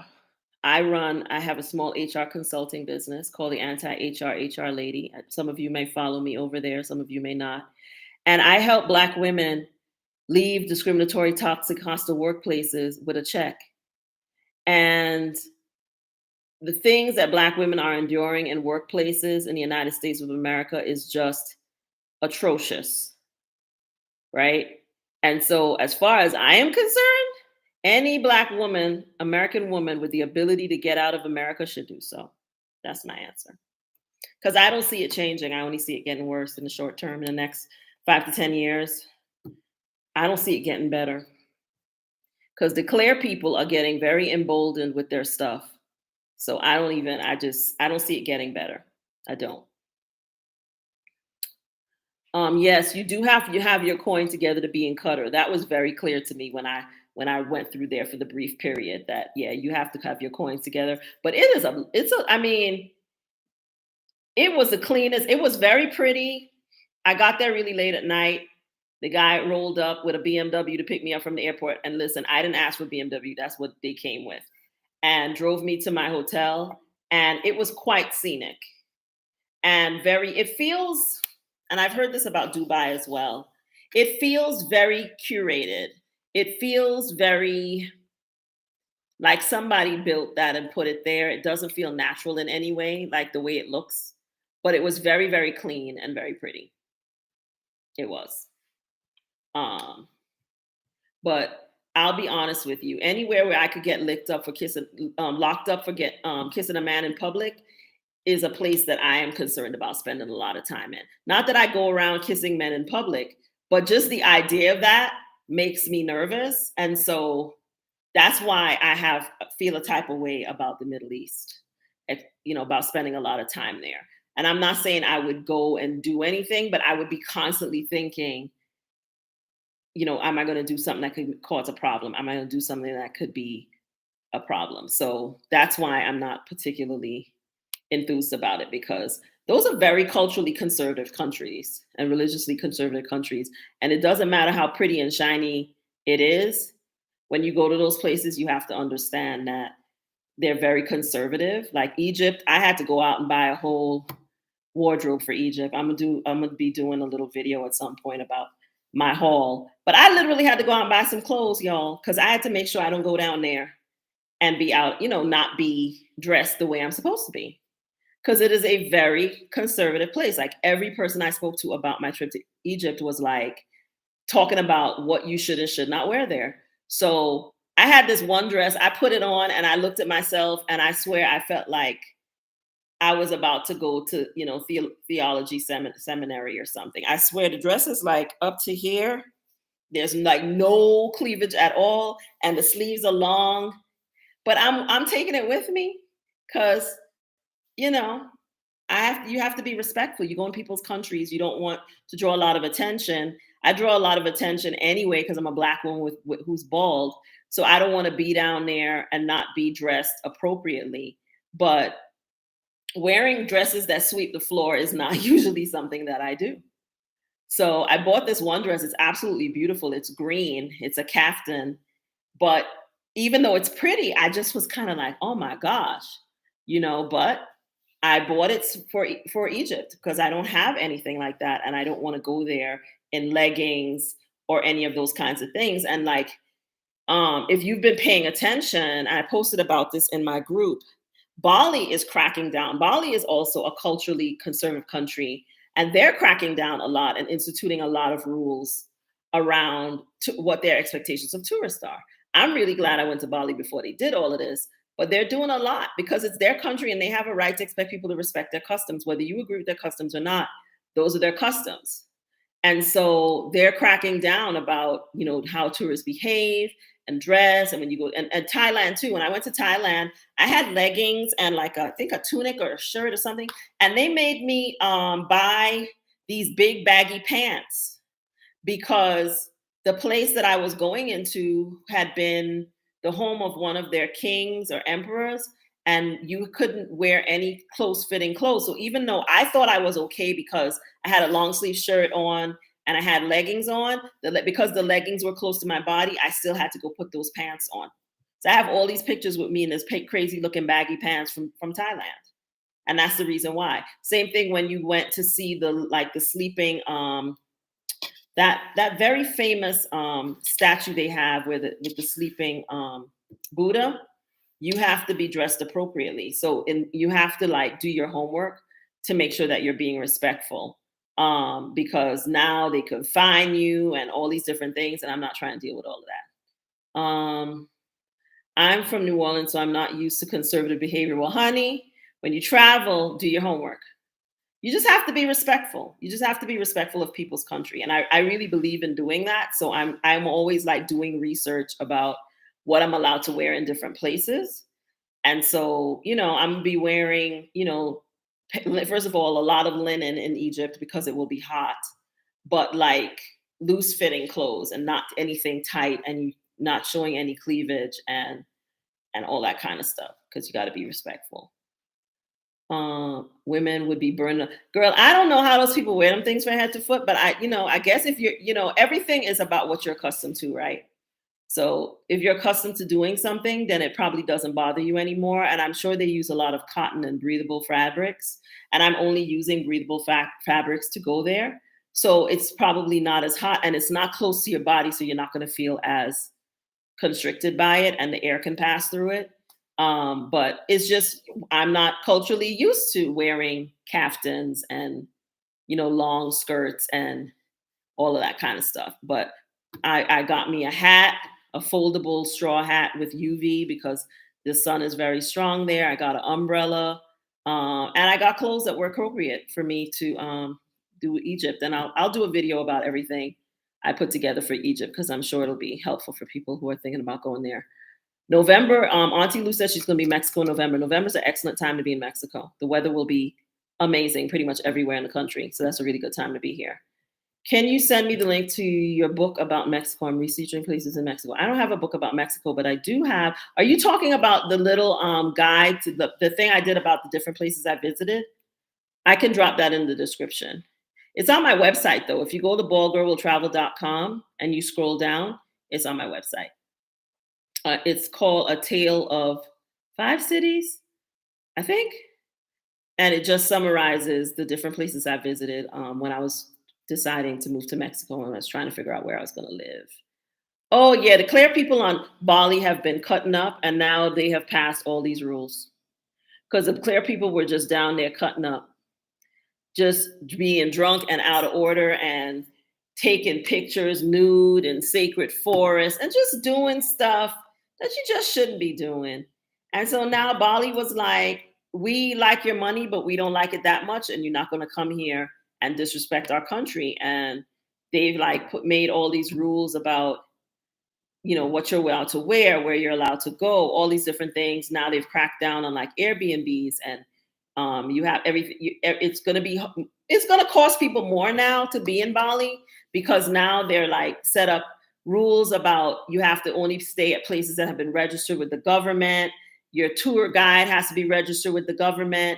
I have a small HR consulting business called the Anti-HR Lady. Some of you may follow me over there, some of you may not. And I help Black women leave discriminatory, toxic, hostile workplaces with a check. And the things that Black women are enduring in workplaces in the United States of America is just atrocious, right? And so, as far as I am concerned, any Black woman, American woman with the ability to get out of America should do so. That's my answer. Because I don't see it changing. I only see it getting worse in the short term. In the next 5 to 10 years, I don't see it getting better. Because declare people are getting very emboldened with their stuff. So I don't see it getting better. I don't. Yes, you have your coin together to be in Qatar. That was very clear to me when I went through there for the brief period that yeah, you have to have your coins together. But I mean, it was the cleanest. It was very pretty. I got there really late at night. The guy rolled up with a BMW to pick me up from the airport. And listen, I didn't ask for BMW. That's what they came with. And drove me to my hotel. and it was quite scenic and very, it feels, and I've heard this about Dubai as well, it feels very curated. It feels very like somebody built that and put it there. It doesn't feel natural in any way, like the way it looks, but it was very, very clean and very pretty. It was. Um, but I'll be honest with you. Anywhere where I could get licked up for kissing, locked up for kissing a man in public, is a place that I am concerned about spending a lot of time in. Not that I go around kissing men in public, but just the idea of that makes me nervous, and so that's why I have feel a type of way about the Middle East, about spending a lot of time there. And I'm not saying I would go and do anything, but I would be constantly thinking, am I going to do something that could cause a problem? Am I going to do something that could be a problem? So that's why I'm not particularly enthused about it, because those are very culturally conservative countries and religiously conservative countries. And it doesn't matter how pretty and shiny it is. When you go to those places, you have to understand that they're very conservative. Like Egypt, I had to go out and buy a whole wardrobe for Egypt. I'm gonna be doing a little video at some point about my haul. But I literally had to go out and buy some clothes, y'all, because I had to make sure I don't go down there and be out, not be dressed the way I'm supposed to be. Because it is a very conservative place. Like every person I spoke to about my trip to Egypt was like talking about what you should and should not wear there. So I had this one dress, I put it on and I looked at myself and I swear I felt like I was about to go to, theology seminary or something. I swear the dress is like up to here. There's like no cleavage at all, and the sleeves are long. But I'm taking it with me because you know you have to be respectful. You go in people's countries. You don't want to draw a lot of attention. I draw a lot of attention anyway because I'm a black woman who's bald. So I don't want to be down there and not be dressed appropriately. But wearing dresses that sweep the floor is not usually something that I do. So I bought this one dress. It's absolutely beautiful. It's green. It's a kaftan. But even though it's pretty, I just was kind of like, oh my gosh, but I bought it for Egypt because I don't have anything like that, and I don't want to go there in leggings or any of those kinds of things. And like, if you've been paying attention, I posted about this in my group. Bali is cracking down. Bali is also a culturally conservative country, and they're cracking down a lot and instituting a lot of rules around what their expectations of tourists are. I'm really glad I went to Bali before they did all of this, but they're doing a lot because it's their country and they have a right to expect people to respect their customs, whether you agree with their customs or not. Those are their customs. And so they're cracking down about, how tourists behave and dress. And when you go and Thailand too, when I went to Thailand, I had leggings and like I think a tunic or a shirt or something. And they made me buy these big baggy pants because the place that I was going into had been the home of one of their kings or emperors, and you couldn't wear any close fitting clothes. So even though I thought I was okay because I had a long sleeve shirt on and I had leggings on, because the leggings were close to my body, I still had to go put those pants on. So I have all these pictures with me in this crazy looking baggy pants from Thailand. And that's the reason why. Same thing when you went to see the sleeping that very famous statue they have with the sleeping Buddha. You have to be dressed appropriately. So you have to like do your homework to make sure that you're being respectful, because now they could fine you and all these different things, and I'm not trying to deal with all of that. I'm from New Orleans, so I'm not used to conservative behavior. Well, honey, when you travel, do your homework. You just have to be respectful. You just have to be respectful of people's country. And I really believe in doing that. So I'm always like doing research about what I'm allowed to wear in different places. And so, I'm gonna be wearing, first of all, a lot of linen in Egypt because it will be hot, but like loose fitting clothes and not anything tight and not showing any cleavage and all that kind of stuff because you got to be respectful. Women would be burned. Girl, I don't know how those people wear them things from head to foot, but I guess if you're, everything is about what you're accustomed to, right? So if you're accustomed to doing something, then it probably doesn't bother you anymore. And I'm sure they use a lot of cotton and breathable fabrics. And I'm only using breathable fabrics to go there. So it's probably not as hot and it's not close to your body. So you're not going to feel as constricted by it and the air can pass through it. But it's just, I'm not culturally used to wearing caftans and, long skirts and all of that kind of stuff. But I got me a hat, a foldable straw hat with UV because the sun is very strong there. I got an umbrella, and I got clothes that were appropriate for me to do Egypt. And I'll do a video about everything I put together for Egypt because I'm sure it'll be helpful for people who are thinking about going there. November, Auntie Lou says she's going to be in Mexico in November. November's an excellent time to be in Mexico. The weather will be amazing pretty much everywhere in the country. So that's a really good time to be here. Can you send me the link to your book about Mexico? I'm researching places in Mexico. I don't have a book about Mexico, but I do have. Are you talking about the little guide to the thing I did about the different places I visited? I can drop that in the description. It's on my website, though. If you go to baldgirlwilltravel.com and you scroll down, it's on my website. It's called A Tale of 5 Cities, I think. And it just summarizes the different places I visited when I was deciding to move to Mexico and I was trying to figure out where I was going to live. Oh, yeah. The Clare people on Bali have been cutting up and now they have passed all these rules because the Clare people were just down there cutting up, just being drunk and out of order and taking pictures nude in sacred forests and just doing stuff that you just shouldn't be doing. And so now Bali was like, we like your money, but we don't like it that much. And you're not going to come here and disrespect our country. And they've made all these rules about, what you're allowed to wear, where you're allowed to go, all these different things. Now they've cracked down on like Airbnbs and you have everything. It's going to cost people more now to be in Bali because now they're like set up rules about you have to only stay at places that have been registered with the government. Your tour guide has to be registered with the government.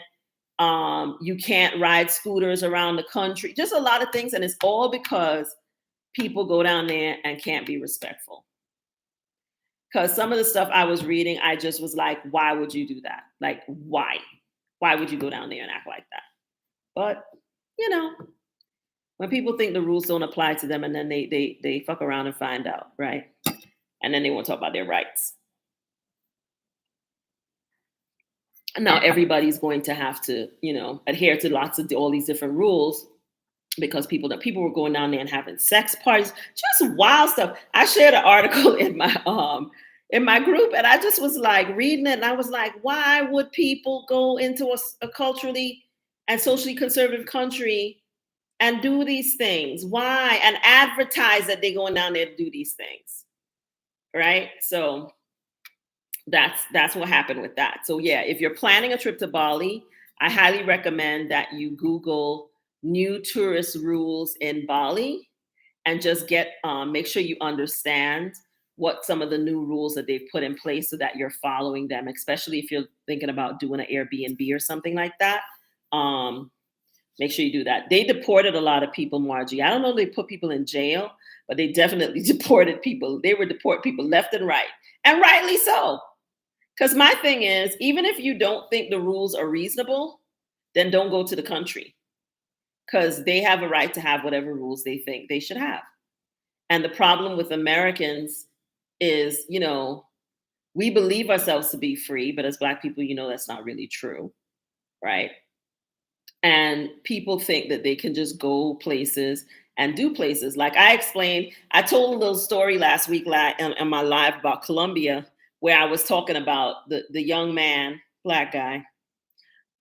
You can't ride scooters around the country, just a lot of things. And it's all because people go down there and can't be respectful. Because some of the stuff I was reading, I just was like, why would you do that? Like, why? Why would you go down there and act like that? But, when people think the rules don't apply to them and then they fuck around and find out, right? And then they won't talk about their rights. Now everybody's going to have to, adhere to lots of all these different rules because people were going down there and having sex parties, just wild stuff. I shared an article in my group and I just was like reading it and I was like, why would people go into a culturally and socially conservative country and do these things? Why? And advertise that they're going down there to do these things. Right? So that's what happened with that. So yeah, if you're planning a trip to Bali, I highly recommend that you Google new tourist rules in Bali and just make sure you understand what some of the new rules that they've put in place so that you're following them, especially if you're thinking about doing an Airbnb or something like that. Make sure you do that. They deported a lot of people, Margie. I don't know if they put people in jail, but they definitely deported people. They would deport people left and right, and rightly so. Because my thing is, even if you don't think the rules are reasonable, then don't go to the country. Because they have a right to have whatever rules they think they should have. And the problem with Americans is, we believe ourselves to be free, but as Black people, that's not really true, right? And people think that they can just go places and do places. Like I explained, I told a little story last week in my live about Colombia, where I was talking about the young man, Black guy,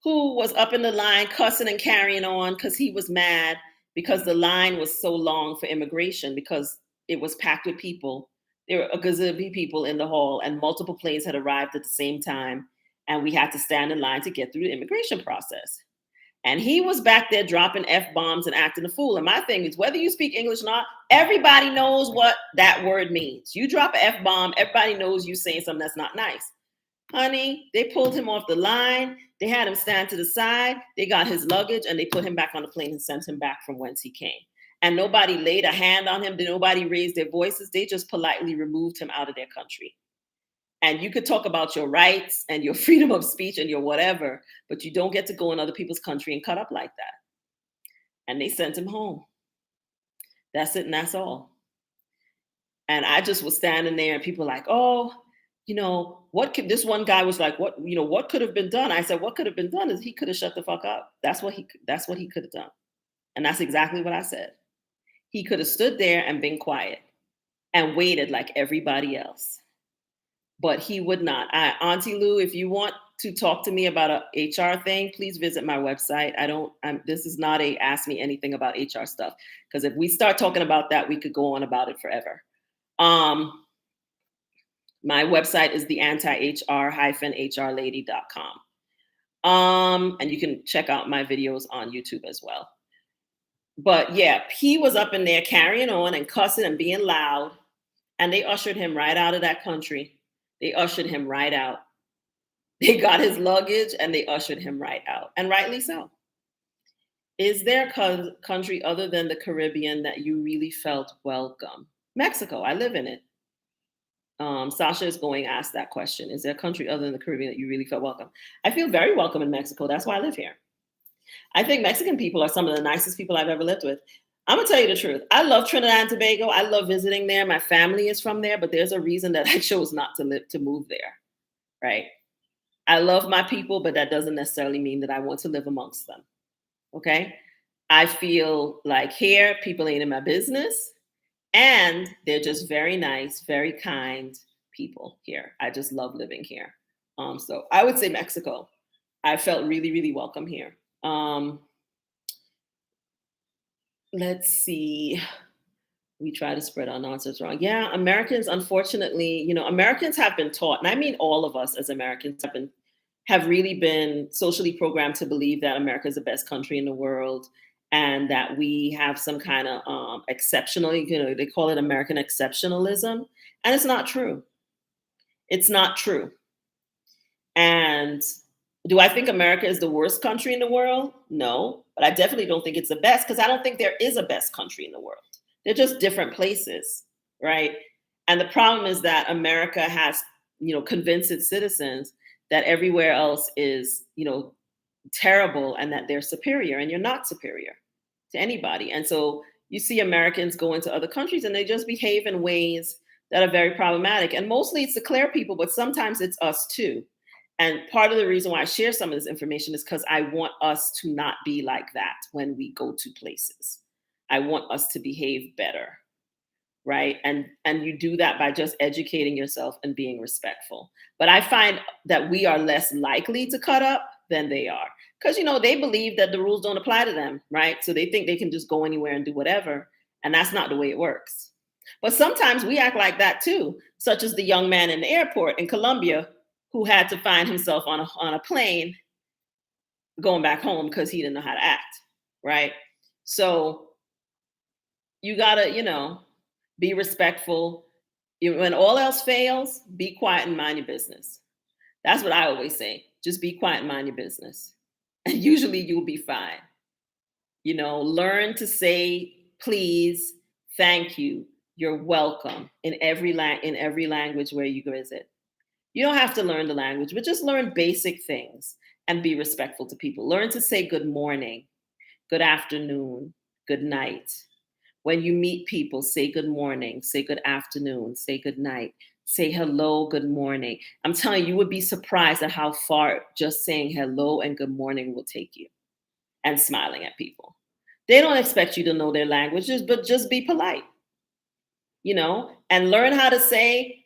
who was up in the line cussing and carrying on because he was mad because the line was so long for immigration because it was packed with people. There were a gazillion people in the hall and multiple planes had arrived at the same time. And we had to stand in line to get through the immigration process. And he was back there dropping F-bombs and acting a fool. And my thing is, whether you speak English or not, everybody knows what that word means. You drop an F-bomb, everybody knows you saying something that's not nice. Honey, they pulled him off the line. They had him stand to the side. They got his luggage and they put him back on the plane and sent him back from whence he came. and nobody laid a hand on him, nobody raised their voices. They just politely removed him out of their country. And you could talk about your rights and your freedom of speech and your whatever, but you don't get to go in other people's country and cut up like that. And they sent him home. That's it, and that's all. And I just was standing there, and people were like, oh, what could this one guy was like, what could have been done? I said, what could have been done is he could have shut the fuck up. That's what he could have done. And that's exactly what I said. He could have stood there and been quiet and waited like everybody else. But he would not. Auntie Lou, if you want to talk to me about a HR thing, please visit my website. This is not a ask me anything about HR stuff. Because if we start talking about that, we could go on about it forever. My website is the anti-HR-hrlady.com. And you can check out my videos on YouTube as well. But yeah, he was up in there carrying on and cussing and being loud. And they ushered him right out of that country. They ushered him right out. They got his luggage and they ushered him right out. And rightly so. Is there a country other than the Caribbean that you really felt welcome? Mexico. I live in it. Sasha is going to ask that question. Is there a country other than the Caribbean that you really felt welcome? I feel very welcome in Mexico. That's why I live here. I think Mexican people are some of the nicest people I've ever lived with. I'm going to tell you the truth. I love Trinidad and Tobago. I love visiting there. My family is from there, but there's a reason that I chose not to move there, right? I love my people, but that doesn't necessarily mean that I want to live amongst them, okay? I feel like here, people ain't in my business, and they're just very nice, very kind people here. I just love living here. So I would say Mexico. I felt really, really welcome here. Let's see. We try to spread our nonsense wrong. Yeah, Americans, unfortunately, Americans have been taught, and I mean all of us as Americans have really been socially programmed to believe that America is the best country in the world and that we have some kind of exceptional, they call it American exceptionalism. And it's not true. It's not true. And do I think America is the worst country in the world? No, but I definitely don't think it's the best because I don't think there is a best country in the world. They're just different places, right? And the problem is that America has, convinced its citizens that everywhere else is, terrible and that they're superior, and you're not superior to anybody. And so you see Americans go into other countries and they just behave in ways that are very problematic. And mostly it's the clear people, but sometimes it's us too. And part of the reason why I share some of this information is because I want us to not be like that when we go to places. I want us to behave better, right? And you do that by just educating yourself and being respectful. But I find that we are less likely to cut up than they are. Because, they believe that the rules don't apply to them, right? So they think they can just go anywhere and do whatever. And that's not the way it works. But sometimes we act like that too, such as the young man in the airport in Colombia who had to find himself on a plane going back home because he didn't know how to act, right? So you gotta, be respectful. When all else fails, be quiet and mind your business. That's what I always say. Just be quiet and mind your business. And usually you'll be fine. Learn to say please, thank you, you're welcome in every language where you visit. You don't have to learn the language, but just learn basic things and be respectful to people. Learn to say good morning, good afternoon, good night. When you meet people, say good morning, say good afternoon, say good night, say hello, good morning. I'm telling you, you would be surprised at how far just saying hello and good morning will take you, and smiling at people. They don't expect you to know their languages, but just be polite, and learn how to say,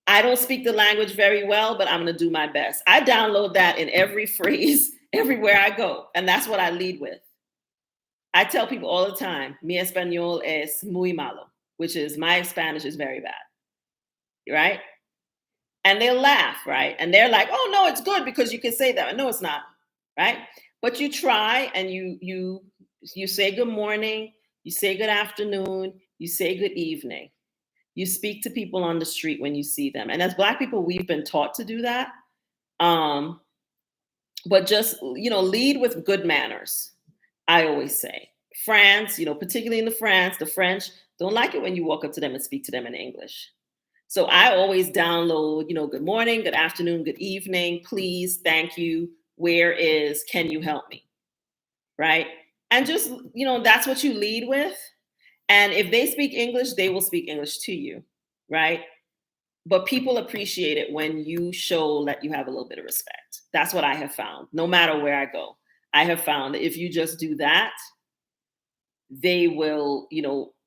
I don't speak the language very well, but I'm going to do my best. I download that in every phrase, everywhere I go. And that's what I lead with. I tell people all the time, mi español es muy malo, which is my Spanish is very bad, right? And they'll laugh, right? And they're like, oh, no, it's good because you can say that. No, it's not, right? But you try and you say good morning, you say good afternoon, you say good evening. You speak to people on the street when you see them. And as Black people, we've been taught to do that. But just, lead with good manners, I always say. France, particularly in the French don't like it when you walk up to them and speak to them in English. So I always download, good morning, good afternoon, good evening, please, thank you, where is, can you help me? Right? And just, that's what you lead with. And if they speak English, they will speak English to you. Right? But people appreciate it when you show that you have a little bit of respect. That's what I have found. No matter where I go, I have found that if you just do that, they will,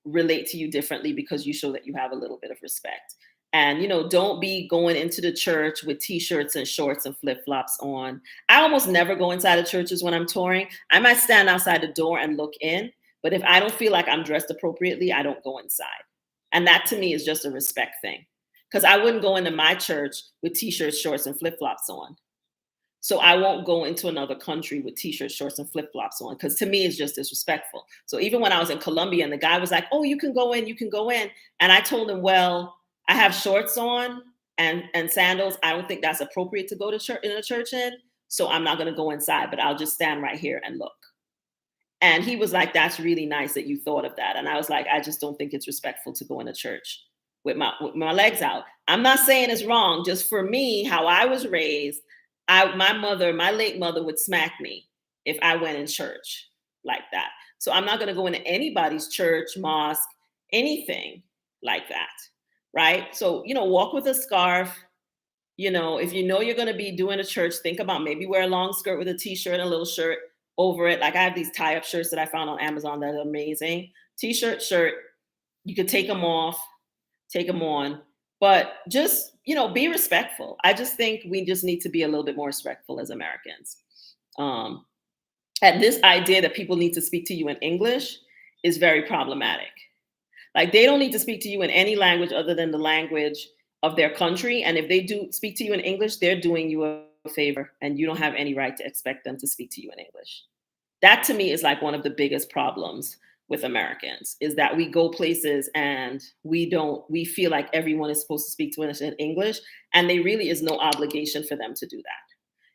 relate to you differently because you show that you have a little bit of respect. And, don't be going into the church with t-shirts and shorts and flip-flops on. I almost never go inside of churches when I'm touring. I might stand outside the door and look in, but if I don't feel like I'm dressed appropriately, I don't go inside. And that to me is just a respect thing. Because I wouldn't go into my church with t-shirts, shorts, and flip-flops on. So I won't go into another country with t-shirts, shorts, and flip-flops on, because to me it's just disrespectful. So even when I was in Colombia and the guy was like, "Oh, you can go in, you can go in," and I told him, "Well, I have shorts on and sandals. I don't think that's appropriate to go to church in a church in, so I'm not going to go inside, but I'll just stand right here and look." And he was like, "That's really nice that you thought of that." And I was like, "I just don't think it's respectful to go in a church with my legs out." I'm not saying it's wrong. Just for me, how I was raised, my late mother would smack me if I went in church like that. So I'm not going to go into anybody's church, mosque, anything like that. Right. So, walk with a scarf. If you know you're going to be doing a church, think about maybe wear a long skirt with a t-shirt and a little shirt over it. Like I have these tie-up shirts that I found on Amazon that are amazing. T-shirt, shirt. You could take them off, take them on, but just, be respectful. I just think we just need to be a little bit more respectful as Americans. Um, and this idea that people need to speak to you in English is very problematic. Like they don't need to speak to you in any language other than the language of their country. And if they do speak to you in English, they're doing you a favor and you don't have any right to expect them to speak to you in English. That to me is like one of the biggest problems with Americans is that we go places and we feel like everyone is supposed to speak to us in English and there really is no obligation for them to do that.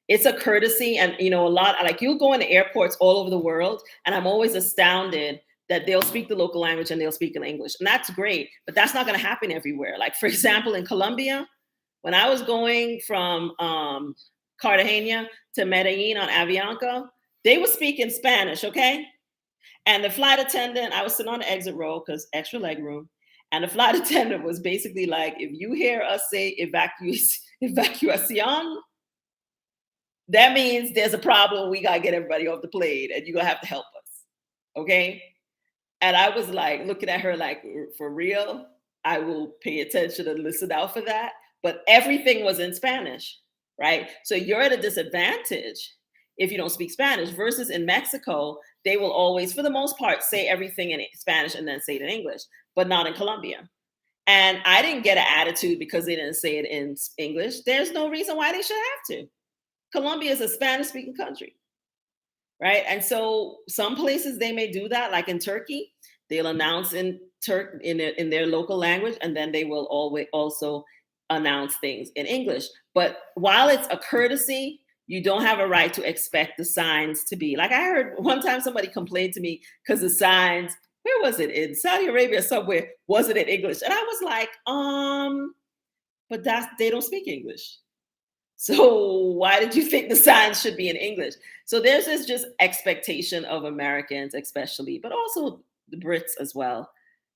It's a courtesy and a lot like you'll go into airports all over the world and I'm always astounded that they'll speak the local language and they'll speak in English. And that's great, but that's not going to happen everywhere. Like for example, in Colombia, when I was going from Cartagena to Medellin on Avianca, they were speaking Spanish, okay? And the flight attendant, I was sitting on the exit row because extra leg room. And the flight attendant was basically like, if you hear us say evacuación, that means there's a problem. We got to get everybody off the plane and you're going to have to help us. Okay. And I was like looking at her like, for real? I will pay attention and listen out for that. But everything was in Spanish, right? So you're at a disadvantage if you don't speak Spanish versus in Mexico, they will always, for the most part, say everything in Spanish and then say it in English, but not in Colombia. And I didn't get an attitude because they didn't say it in English. There's no reason why they should have to. Colombia is a Spanish speaking country, right? And so some places they may do that, like in Turkey, they'll announce in their local language, and then they will always also announce things in English. But while it's a courtesy, you don't have a right to expect the signs to be like I heard one time somebody complained to me because the signs, where was it? In Saudi Arabia somewhere, wasn't in English. And I was like, but they don't speak English. So why did you think the signs should be in English? So there's this just expectation of Americans, especially, but also the Brits as well,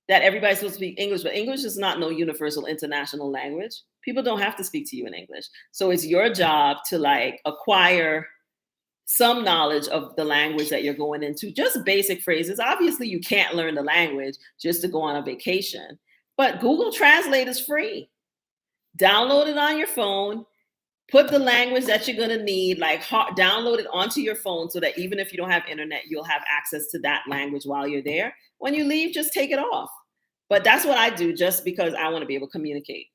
that everybody's supposed to speak English, but English is not no universal international language. People don't have to speak to you in English. So it's your job to like acquire some knowledge of the language that you're going into, just basic phrases. Obviously, you can't learn the language just to go on a vacation, but Google Translate is free. Download it on your phone. Put the language that you're going to need, like download it onto your phone so that even if you don't have internet, you'll have access to that language while you're there. When you leave, just take it off. But that's what I do just because I want to be able to communicate.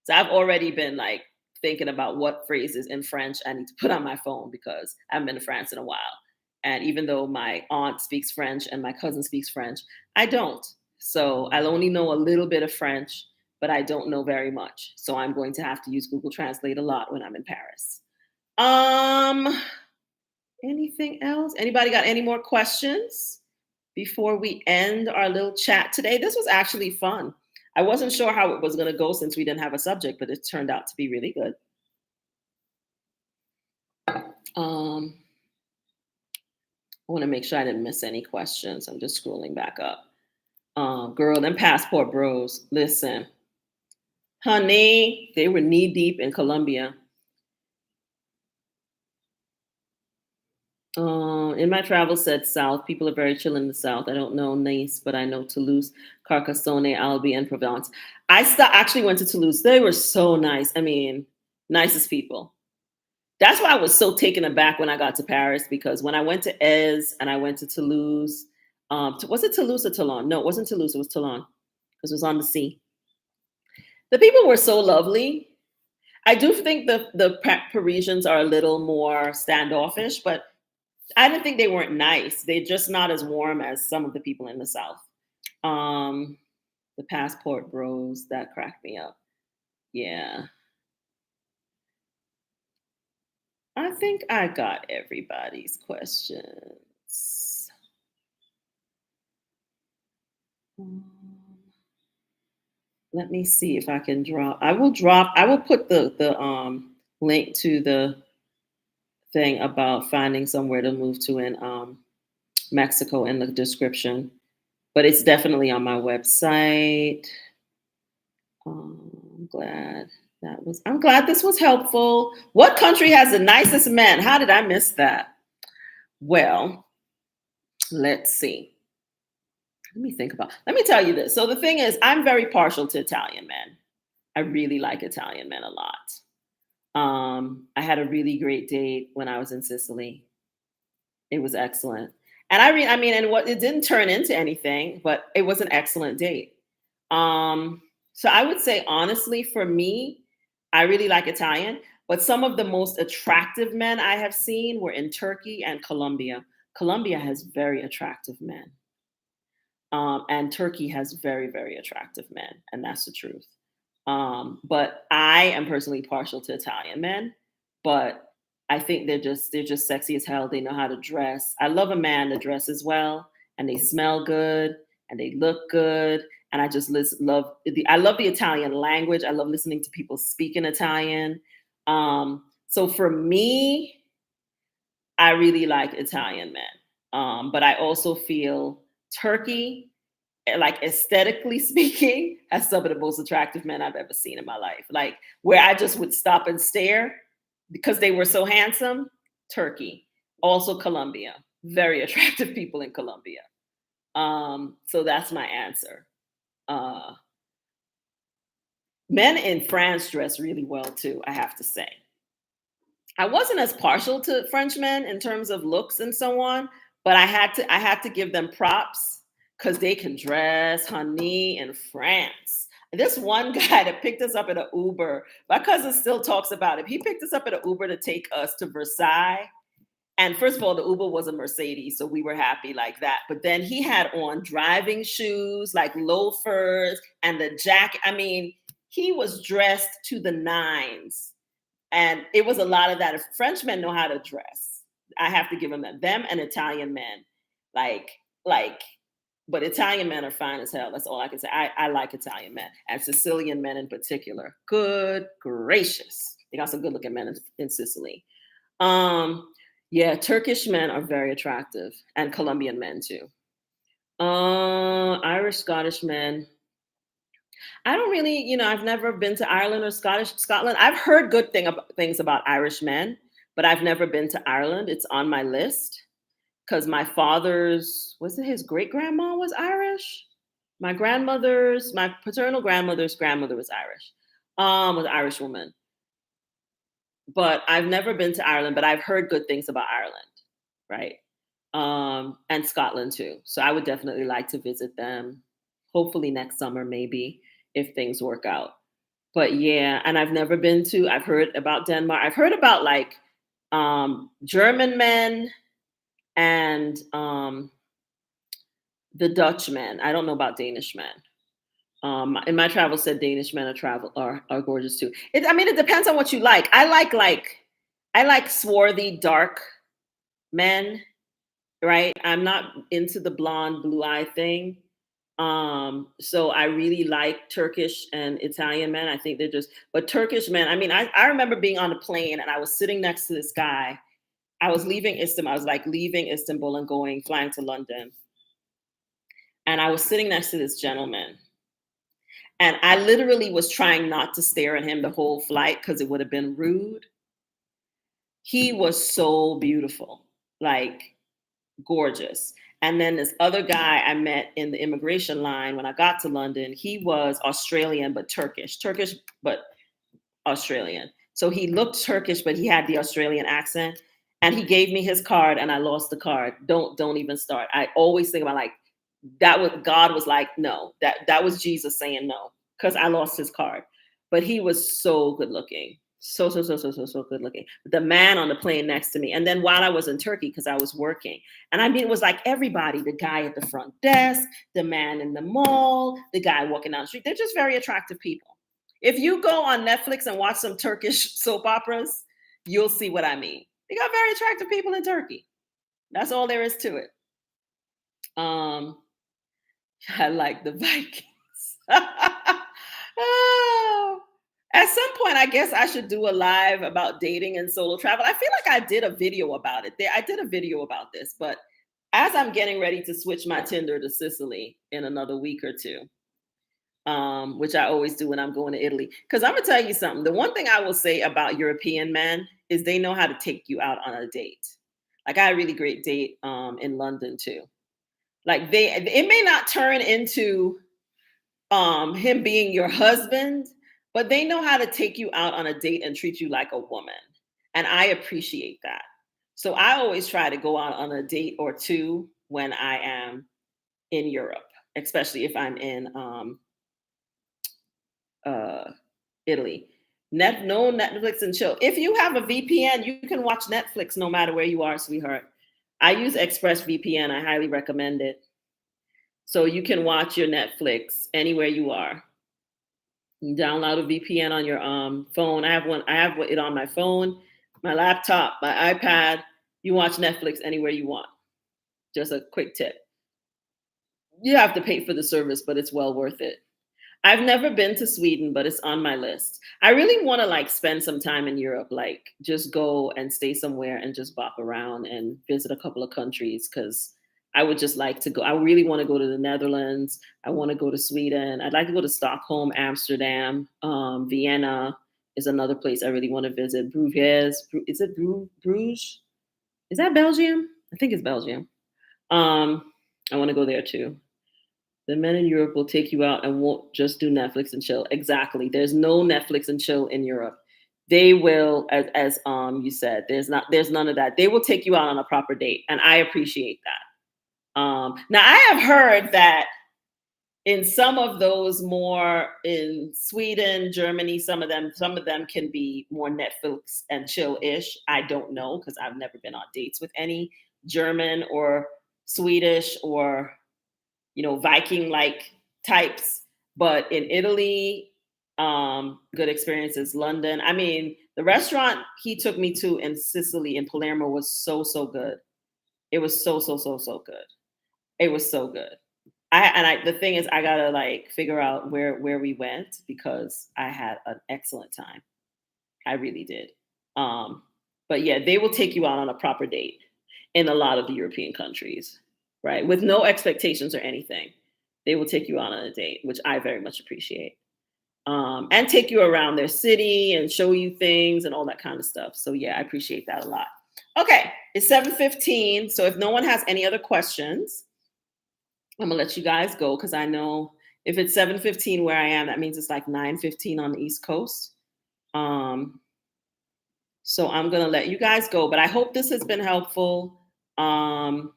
So I've already been like thinking about what phrases in French I need to put on my phone because I haven't been to France in a while. And even though my aunt speaks French and my cousin speaks French, I don't. So I'll only know a little bit of French, but I don't know very much. So I'm going to have to use Google Translate a lot when I'm in Paris. Anything else? Anybody got any more questions? before we end our little chat today. This was actually fun. I wasn't sure how it was going to go since we didn't have a subject, but it turned out to be really good. Um, I want to make sure I didn't miss any questions. I'm just scrolling back up. Girl, them passport bros, listen, honey, they were knee deep in Colombia. In my travels, said South. People are very chill in the South. I don't know Nice, but I know Toulouse, Carcassonne, Albi, and Provence. Actually went to Toulouse. They were so nice. I mean, nicest people. That's why I was so taken aback when I got to Paris, because when I went to Aix and I went to Toulouse, was it Toulouse or Toulon? No, it wasn't Toulouse. It was Toulon because it was on the sea. The people were so lovely. I do think the Parisians are a little more standoffish, but I didn't think they weren't nice. They're just not as warm as some of the people in the South. Um, the passport bros, that cracked me up. Yeah. I think I got everybody's questions. Um, let me see if I can drop. I will put the link to the thing about finding somewhere to move to in Mexico in the description, but it's definitely on my website. I'm glad this was helpful. What country has the nicest men? How did I miss that? Well, let's see. Let me tell you this. So the thing is, I'm very partial to Italian men. I really like Italian men a lot. I had a really great date when I was in Sicily. It was excellent. And I mean, and what it didn't turn into anything, but it was an excellent date. So I would say honestly, for me, I really like Italian, but some of the most attractive men I have seen were in Turkey and Colombia. Colombia has very attractive men. And Turkey has very, very attractive men, and that's the truth. But I am personally partial to Italian men, but I think they're just sexy as hell. They know how to dress. I love a man that dresses well and they smell good and they look good. And I just I love the Italian language. I love listening to people speak in Italian. So for me, I really like Italian men. But I also feel Turkey, like aesthetically speaking, has some of the most attractive men I've ever seen in my life. Like where I just would stop and stare because they were so handsome. Turkey, also Colombia, very attractive people in Colombia. So that's my answer. Uh, Men in France dress really well too, I have to say. I wasn't as partial to French men in terms of looks and so on, but I had to give them props because they can dress, honey, in France. This one guy that picked us up at an Uber, my cousin still talks about it. He picked us up at an Uber to take us to Versailles. And first of all, the Uber was a Mercedes, so we were happy like that. But then he had on driving shoes, like loafers, and the jacket. I mean, he was dressed to the nines, and it was a lot of that. If French men know how to dress, I have to give them that. Them and Italian men, like, like, but Italian men are fine as hell. That's all I can say. I like Italian men and Sicilian men in particular. Good gracious, they got some good looking men in Sicily. Um, yeah, Turkish men are very attractive, and Colombian men too. Irish, Scottish men. I don't really, I've never been to Ireland or Scotland. I've heard things about Irish men, but I've never been to Ireland. It's on my list because my father's, was it his great grandma was Irish? My paternal grandmother's grandmother was Irish, was an Irish woman. But I've never been to Ireland, but I've heard good things about Ireland, right? And Scotland too. So I would definitely like to visit them. Hopefully next summer, maybe if things work out. But yeah, and I've heard about Denmark. I've heard about like German men and the Dutch men. I don't know about Danish men. In my travel said Danish men are gorgeous too. I mean, it depends on what you like. I like swarthy, dark men. right? I'm not into the blonde, blue eye thing. So I really like Turkish and Italian men. I think they're just, but Turkish men, I mean, I remember being on a plane and I was sitting next to this guy. I was leaving Istanbul. I was like leaving Istanbul and flying to London. And I was sitting next to this gentleman. And I literally was trying not to stare at him the whole flight because it would have been rude. He was so beautiful, like gorgeous. And then this other guy I met in the immigration line when I got to London, he was Australian but Turkish, Turkish but Australian. So he looked Turkish, but he had the Australian accent. And he gave me his card, and I lost the card. Don't even start. I always think about like that was God was like no, that was Jesus saying no because I lost his card. But he was so good looking, so good looking. The man on the plane next to me, and then while I was in Turkey because I was working, and I mean it was like everybody, the guy at the front desk, the man in the mall, the guy walking down the street. They're just very attractive people. If you go on Netflix and watch some Turkish soap operas, you'll see what I mean. They got very attractive people in Turkey. That's all there is to it. Um, I like the Vikings. Oh. At some point, I guess I should do a live about dating and solo travel. I feel like I did a video about it. I did a video about this, but as I'm getting ready to switch my Tinder to Sicily in another week or two, which I always do when I'm going to Italy. Because I'm gonna tell you something. The one thing I will say about European men is they know how to take you out on a date. Like I had a really great date in London too. Like it may not turn into him being your husband, but they know how to take you out on a date and treat you like a woman. And I appreciate that. So I always try to go out on a date or two when I am in Europe, especially if I'm in uh, Italy. No Netflix and chill. If you have a VPN, you can watch Netflix no matter where you are, sweetheart. I use ExpressVPN. I highly recommend it. So you can watch your Netflix anywhere you are. You download a VPN on your phone. I have one. I have it on my phone, my laptop, my iPad. You watch Netflix anywhere you want. Just a quick tip. You have to pay for the service, but it's well worth it. I've never been to Sweden, but it's on my list. I really want to like spend some time in Europe, like just go and stay somewhere and just bop around and visit a couple of countries because I would just like to go. I really want to go to the Netherlands. I want to go to Sweden. I'd like to go to Stockholm, Amsterdam, Vienna is another place I really want to visit. Bruges, is it Bruges? Is that Belgium? I think it's Belgium. I want to go there too. The men in Europe will take you out and won't just do Netflix and chill. Exactly. There's no Netflix and chill in Europe. They will, as you said, there's none of that. They will take you out on a proper date, and I appreciate that. Now I have heard that in some of those more in Sweden, Germany, some of them can be more Netflix and chill-ish. I don't know because I've never been on dates with any German or Swedish or Viking like types. But in Italy, good experiences. London. I mean, the restaurant he took me to in Sicily in Palermo was so good. It was so good. It was so good. The thing is, I gotta like figure out where we went because I had an excellent time. I really did. Um, but yeah, they will take you out on a proper date in a lot of the European countries, right? With no expectations or anything. They will take you out on a date, which I very much appreciate. And take you around their city and show you things and all that kind of stuff. So yeah, I appreciate that a lot. Okay, it's 7:15. So if no one has any other questions, I'm gonna let you guys go because I know if it's 7:15 where I am, that means it's like 9:15 on the East Coast. Um, so I'm gonna let you guys go, but I hope this has been helpful. Um,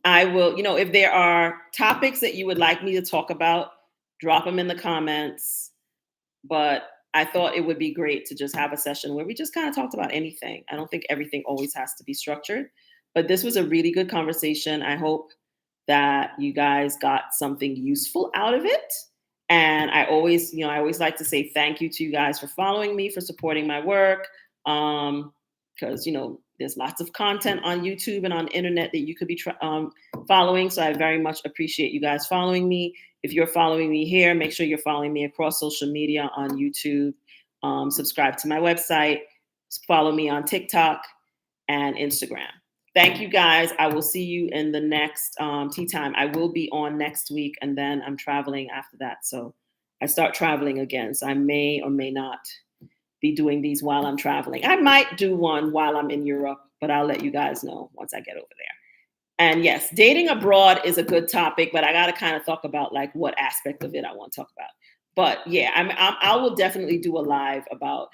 I will, if there are topics that you would like me to talk about, drop them in the comments. But I thought it would be great to just have a session where we just kind of talked about anything. I don't think everything always has to be structured, but this was a really good conversation. I hope that you guys got something useful out of it. And I always like to say thank you to you guys for following me, for supporting my work. Because, There's lots of content on YouTube and on the internet that you could be following. So I very much appreciate you guys following me. If you're following me here, make sure you're following me across social media on YouTube. Subscribe to my website. Follow me on TikTok and Instagram. Thank you guys. I will see you in the next tea time. I will be on next week, and then I'm traveling after that. So I start traveling again. So I may or may not be doing these while I'm traveling. I might do one while I'm in Europe, but I'll let you guys know once I get over there. And yes, dating abroad is a good topic, but I got to kind of talk about like what aspect of it I want to talk about. But yeah, I will definitely do a live about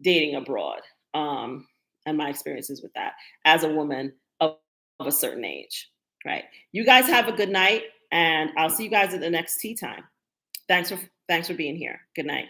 dating abroad and my experiences with that as a woman of a certain age, right? You guys have a good night, and I'll see you guys at the next tea time. Thanks for being here. Good night.